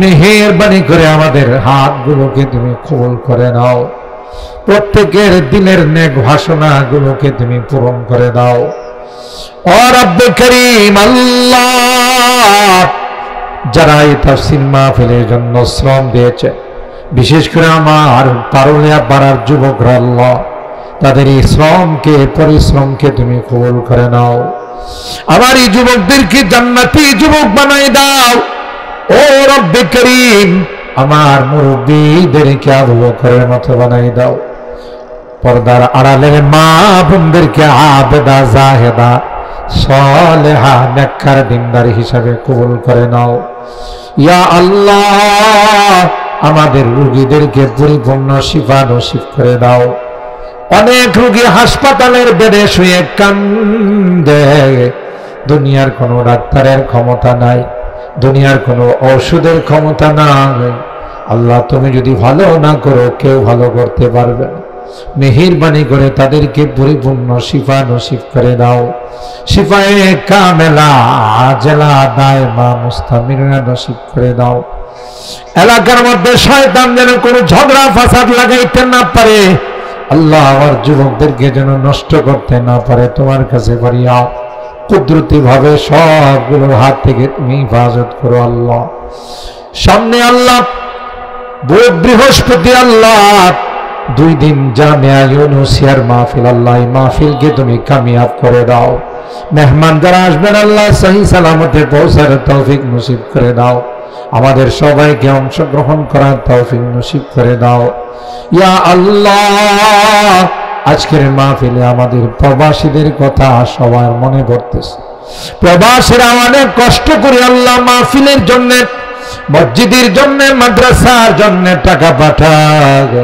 মেহেরবানি করে আমাদের হাতগুলোকে তুমি কবুল করে নাও, প্রত্যেকের দিলের নেক বাসনাগুলোকে তুমি পূরণ করে দাও। ও রব্বে কারীম আল্লাহ যারা এই তাফসীর মাহফিলের জন্য শ্রম দিয়েছে, বিশেষ করে আমার পারুলিয়া পাড়ার যুবকরা আল্লাহ তাদের এই শ্রমকে পরিশ্রমকে তুমি কবুল করে নাও। আমার এই যুবকদেরকে জান্নাতি যুবক বানাই দাও। ও রব্বে কারীম আমার মুরব্বীদেরকে আবু বকরের মতো বানাই দাও। পর্দার আড়ালের মা বোনদেরকে আবেদা জাহেদা সালেহা নেককার দিনদার হিসাবে কবুল করে নাও। ইয়া আল্লাহ আমাদের রোগীদেরকে পরিপূর্ণ শিফা নসিব করে দাও। অনেক রোগী হাসপাতালের বেডে শুয়ে কান্দে, দুনিয়ার কোনো ডাক্তারের ক্ষমতা নাই, দুনিয়ার কোনো ঔষধের ক্ষমতা নাই। আল্লাহ তুমি যদি ভালো না করো কেউ ভালো করতে পারবে না। মেহেরবানি করে তাদেরকে পরিপূর্ণ শিফা নসিব করে দাও। শিফায়ে কামেলা আজলা দায়মা মুস্তামিরা নসিব করে দাও। এলাকার মধ্যে শয়তান যেন কোনো ঝগড়া ফাসাদ লাগাইতে না পারে, আল্লাহ আমার যুবকদেরকে যেন নষ্ট করতে না পারে। তোমার কাছে পারিয়া কুদরতি ভাবে সবগুলোর হাত থেকে তুমি হেফাজত করো আল্লাহ। সামনে আল্লাহ বৃহস্পতি আল্লাহ 2 দিন জামিয়া ইউনুসিয়ার মাহফিল, আল্লাহ এই মাহফিলকে তুমি কামিয়াব করে দাও। মেহমান যারা আসবেন আল্লাহ সহি সালামতে পৌঁছার তৌফিক নসিব করে দাও। আমাদের সবাইকে অংশগ্রহণ করার তৌফিক নসিব করে দাও। ইয়া আল্লাহ আজকের মাহফিলে আমাদের প্রবাসীদের কথা সবার মনে পড়তেছে। প্রবাসীরা অনেক কষ্ট করে আল্লাহ মাহফিলের জন্য, মসজিদের জন্য, মাদ্রাসার জন্য টাকা পাঠায়।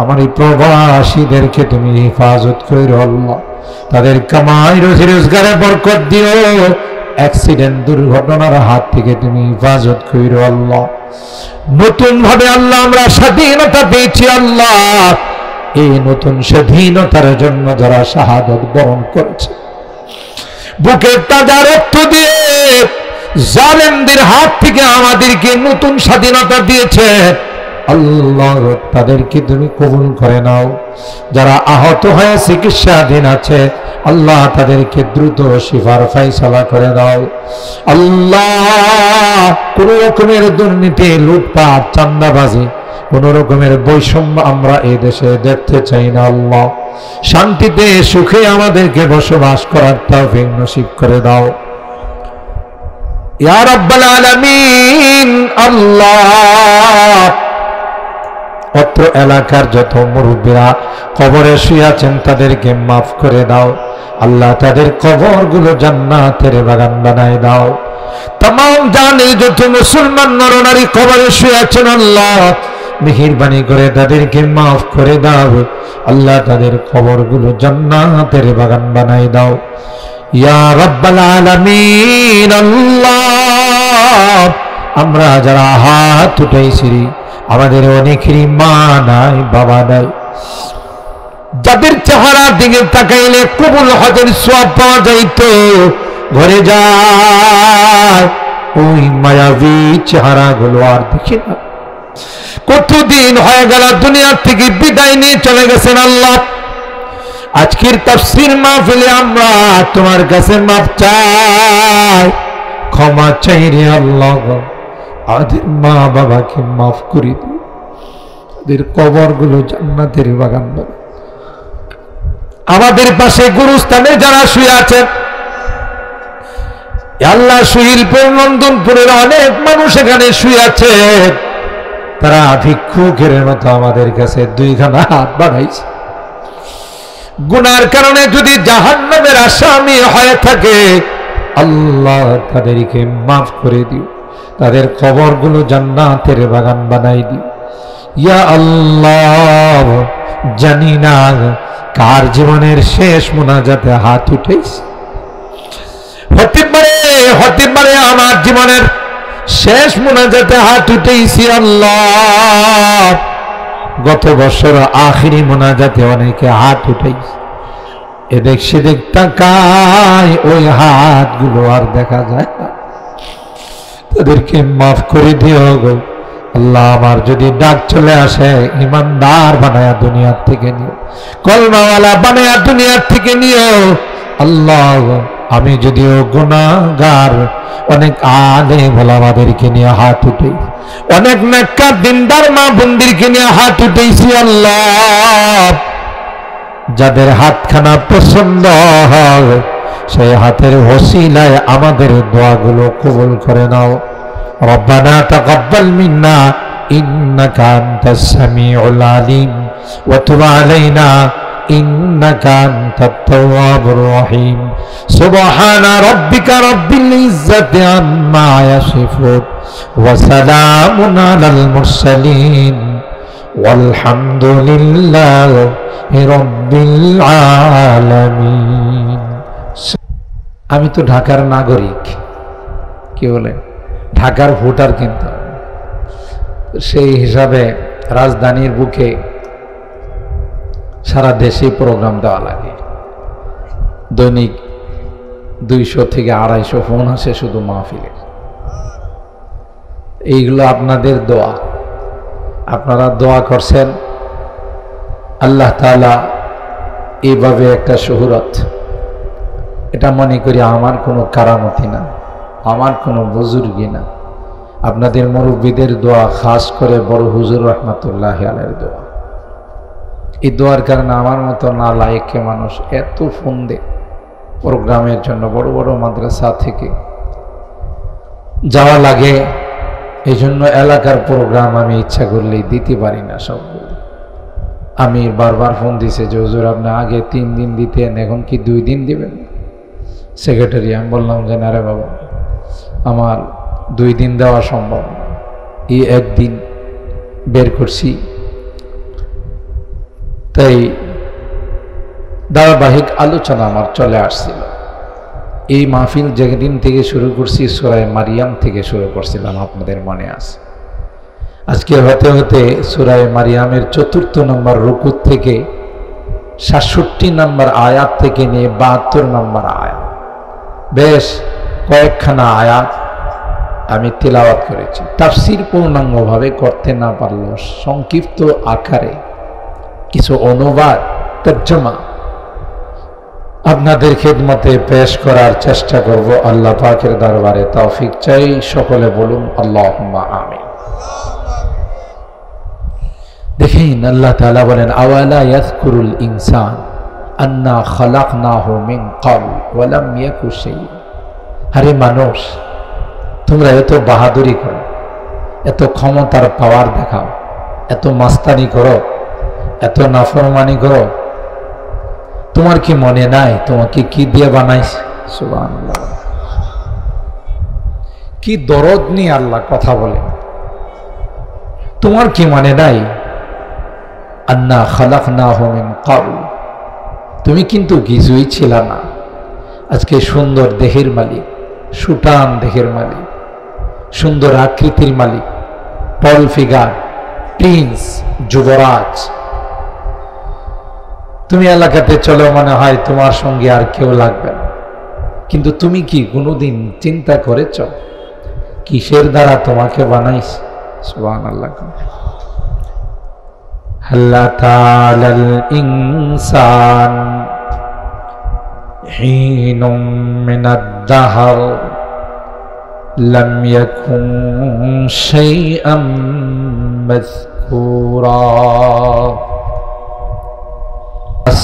আমার এই প্রবাসীদেরকে তুমি হেফাজত করো আল্লাহ, তাদের কামাই রুজি রোজগারে বরকত দিও, অ্যাক্সিডেন্ট দুর্ঘটনার হাত থেকে তুমি হেফাজত করো আল্লাহ। নতুন ভাবে আল্লাহ আমরা স্বাধীনতা পেয়েছি আল্লাহ, এই নতুন স্বাধীনতার জন্য যারা শাহাদাত বরণ করেছে, বুকের তাজা রক্ত দিয়ে জালেমদের হাত থেকে আমাদেরকে নতুন স্বাধীনতা দিয়েছে আল্লাহ, তাদেরকে তুমি কবুল করে নাও। যারা আহত হয়ে চিকিৎসাধীন আছে আল্লাহ, তাদেরকে দ্রুত শিফার ফায়সালা করে দাও আল্লাহ। কোন রকমের দুর্নীতি, লুটপাট, চাঁদাবাজি, কোন রকমের বৈষম্য আমরা এই দেশে দেখতে চাই না আল্লাহ। শান্তিতে সুখে আমাদেরকে বসবাস করার তৌফিক নসিব করে দাও ইয়া রাব্বাল আলামিন আল্লাহ। অত্র এলাকার যত মুরব্বীরা কবরে শুয়ে আছেন তাদেরকে মাফ করে দাও আল্লাহ, তাদের কবরগুলো জান্নাতের বাগান বানায় দাও। तमाम জানের যত মুসলমান নরনারী কবরে শুয়ে আছেন আল্লাহ, মেহেরবানি করে তাদেরকে মাফ করে দাও আল্লাহ, তাদের কবরগুলো জান্নাতের বাগান বানায় দাও ইয়া রাব্বাল আলামিন আল্লাহ। আমরা যারা হাত উঠাইছি আমাদের অনেকেরই মা নাই, বাবা নাই, যাদের চেহারা দিকে তাকাইলে কবুল হজের সওয়াব পাওয়া যাইতো, ঘরে যায় ওই মায়াবী চেহারা গুলো আর দেখি না। কতদিন হয়ে গেল দুনিয়া থেকে বিদায় নিয়ে চলে গেছেন আল্লাহ। আজকের তাফসীর মাহফিলে আমরা তোমার কাছে মাফ চাই, ক্ষমা চাই রে আল্লাহ। আমাদের মা বাবাকে মাফ করে দিও, তাদের কবরগুলো জান্নাতের বাগান বানাও। আমাদের পাশে গুরুস্থানে যারা শুয়ে আছেন আল্লাহ, সুহিলপুর, নন্দনপুরের অনেক মানুষ এখানে শুয়ে আছে, তারা ভিক্ষুকের মতো আমাদের কাছে দুইখানা হাত বাড়াইছে। গুনার কারণে যদি জাহান্নামের আসামি হয়ে থাকে আল্লাহ, তাদেরকে মাফ করে দিও, তাদের কবরগুলো জান্নাতের বাগান বানাই দিও ইয়া আল্লাহ। জানি না কার জীবনের শেষ মুনাজাতে হাত উঠেছে, হতে পারে আমার জীবনের শেষ মুনাজাতে হাত উঠেছি আল্লাহ। গত বছর আখিরি মুনাজাতে অনেকে হাত উঠেছে, এদিক সেদিক তাকায় ওই হাতগুলো আর দেখা যায় না, তাদেরকে মাফ করে দিও গো আল্লাহ। আমার যদি ডাক চলে আসে ইমানদার বানায়া দুনিয়ার থেকে নিও, কলমাওয়ালা বানায়া দুনিয়ার থেকে নিও আল্লাহ। আমি যদিও গুনাহগার, অনেক আলেম ওলামা আমাদেরকে নিয়ে হাত উঠে, অনেক নেককার দিনদার মা বোনদেরকে নিয়ে হাত উঠেছি আল্লাহ। যাদের হাতখানা পছন্দ হয় সেই হাতের ওসিলায় আমাদের দোয়াগুলো কবুল করে নাও। রব্বানা তাকাব্বাল মিন্না ইন্নাকা আনতাস সামিউল আলিম ওয়া তুব আলাইনা ইন্নাকা আনতাত তাওয়াবুর রহিম। সুবহানা রাব্বিকা রাব্বিল ইজ্জাতি আম্মা ইয়াসিফুন ওয়া সালামুন আলাল মুরসালিন ওয়ালহামদুলিল্লাহি রাব্বিল আলামিন। আমি তো ঢাকার নাগরিক, কি বলে ঢাকার ভোটার, কিন্তু সেই হিসাবে রাজধানীর বুকে সারা দেশে প্রোগ্রাম দেওয়া লাগে। দৈনিক 200 থেকে 250 ফোন আসে শুধু মাহফিলে। এইগুলো আপনাদের দোয়া, আপনারা দোয়া করছেন আল্লাহ তাআলা এইভাবে একটা শোহরত। এটা মনে করি আমার কোনো কারামতি না, আমার কোনো বুজুর্গি না, আপনাদের মুরব্বীদের দোয়া, খাস করে বড় হুজুর রহমাতুল্লাহ আলাইহির দোয়া। এই দোয়ার কারণে আমার মতো না লায়েকে মানুষ এত ফোন দেয় প্রোগ্রামের জন্য। বড় বড় মাদ্রাসা থেকে যাওয়া লাগে, এই জন্য এলাকার প্রোগ্রাম আমি ইচ্ছা করলেই দিতে পারি না সবগুলো। আমির বারবার ফোন দিছে যে হুজুর আপনি আগে 3 দিন দিতেন, এখন কি 2 দিন দিবেন? সেক্রেটারি, আমি বললাম যে না রে বাবা, আমার 2 দিন দেওয়া সম্ভব না, এই 1 দিন বের করছি। তাই ধারাবাহিক আলোচনা আমার চলে আসছিল। এই মাহফিল যেদিন থেকে শুরু করছি সূরা মারিয়াম থেকে শুরু করছিলাম, আপনাদের মনে আছে। আজকে হতে হতে সূরা মারিয়ামের 4 নম্বর রুকু থেকে 67 নম্বর আয়াত থেকে নিয়ে 72 নম্বর আয়াত, বেশ কয়েকখানা আয়াত আমি তিলাওয়াত করেছি। তাফসীর পূর্ণাঙ্গভাবে করতে না পারলেও সংক্ষিপ্ত আকারে কিছু অনুবাদ, তর্জমা আপনাদের খেদমতে পেশ করার চেষ্টা করব। আল্লাহ পাকের দরবারে তৌফিক চাই। সকলে বলুন আল্লাহুম্মা আমিন। দেখেন আল্লাহ তাআলা বলেন, আওয়ালা ইয়াযকুরুল ইনসান আন্না খালাকনাহু মিন ক্বাবল ওয়া লাম ইয়াকু শাইআ। আরে মানুষ, তোমরা এত বাহাদুরি করো, এত ক্ষমতার পাওয়ার দেখাও, এত মাস্তানি করো, এত নাফরমানি করো, তোমার কি মনে নাই তোমাকে কি দিয়ে বানাইছে? সুবহানাল্লাহ। কি দরদ নিয়ে আল্লাহ কথা বলেন। তোমার কি মনে নাই আন্না খালাকনাহু মিন ক্বাবল, তুমি কিন্তু কিছুই ছিল না, আজকে সুন্দর দেহের মালিক, সুটান দেহের মালিক, সুন্দর আকৃতির মালিক, টল ফিগার, প্রিন্স, যুবরাজ। তুমি এলাকাতে চলো, মনে হয় তোমার সঙ্গে আর কেউ লাগবে না। কিন্তু তুমি কি কোনোদিন চিন্তা করেছ কিসের দ্বারা তোমাকে বানাইছে? সুবহানাল্লাহ। হাল্লা তাআলাল ইনসান হিনুম মিনাদ দাহর লাম ইয়াকুন শাইআম মাযকুরা।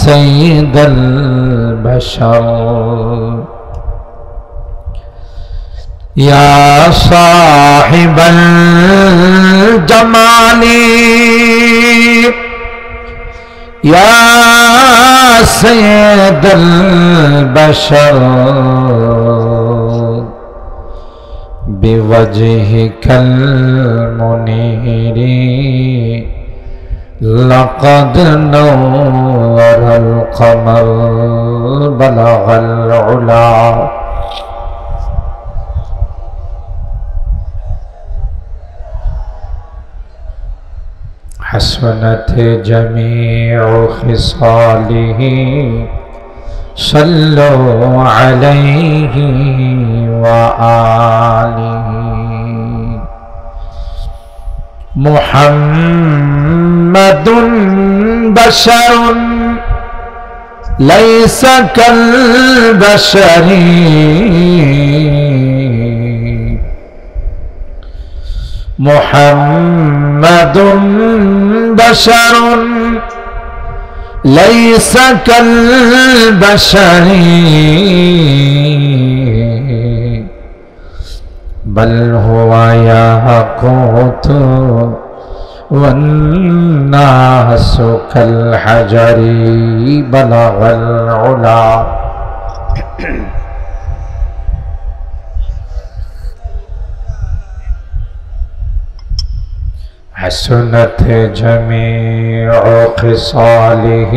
سيد البشر يا صاحب الجمال يا سيد البشر بوجهك المنير لقد نور القمر بلغ العلا حسنت جميع خصاله صلوا عليه وآله محمد بشر ليس كالبشر محمد بشر ليس كالبشر بل هو ياقوت والناس كالحجر بلغ العلا حسنت جميع خصاله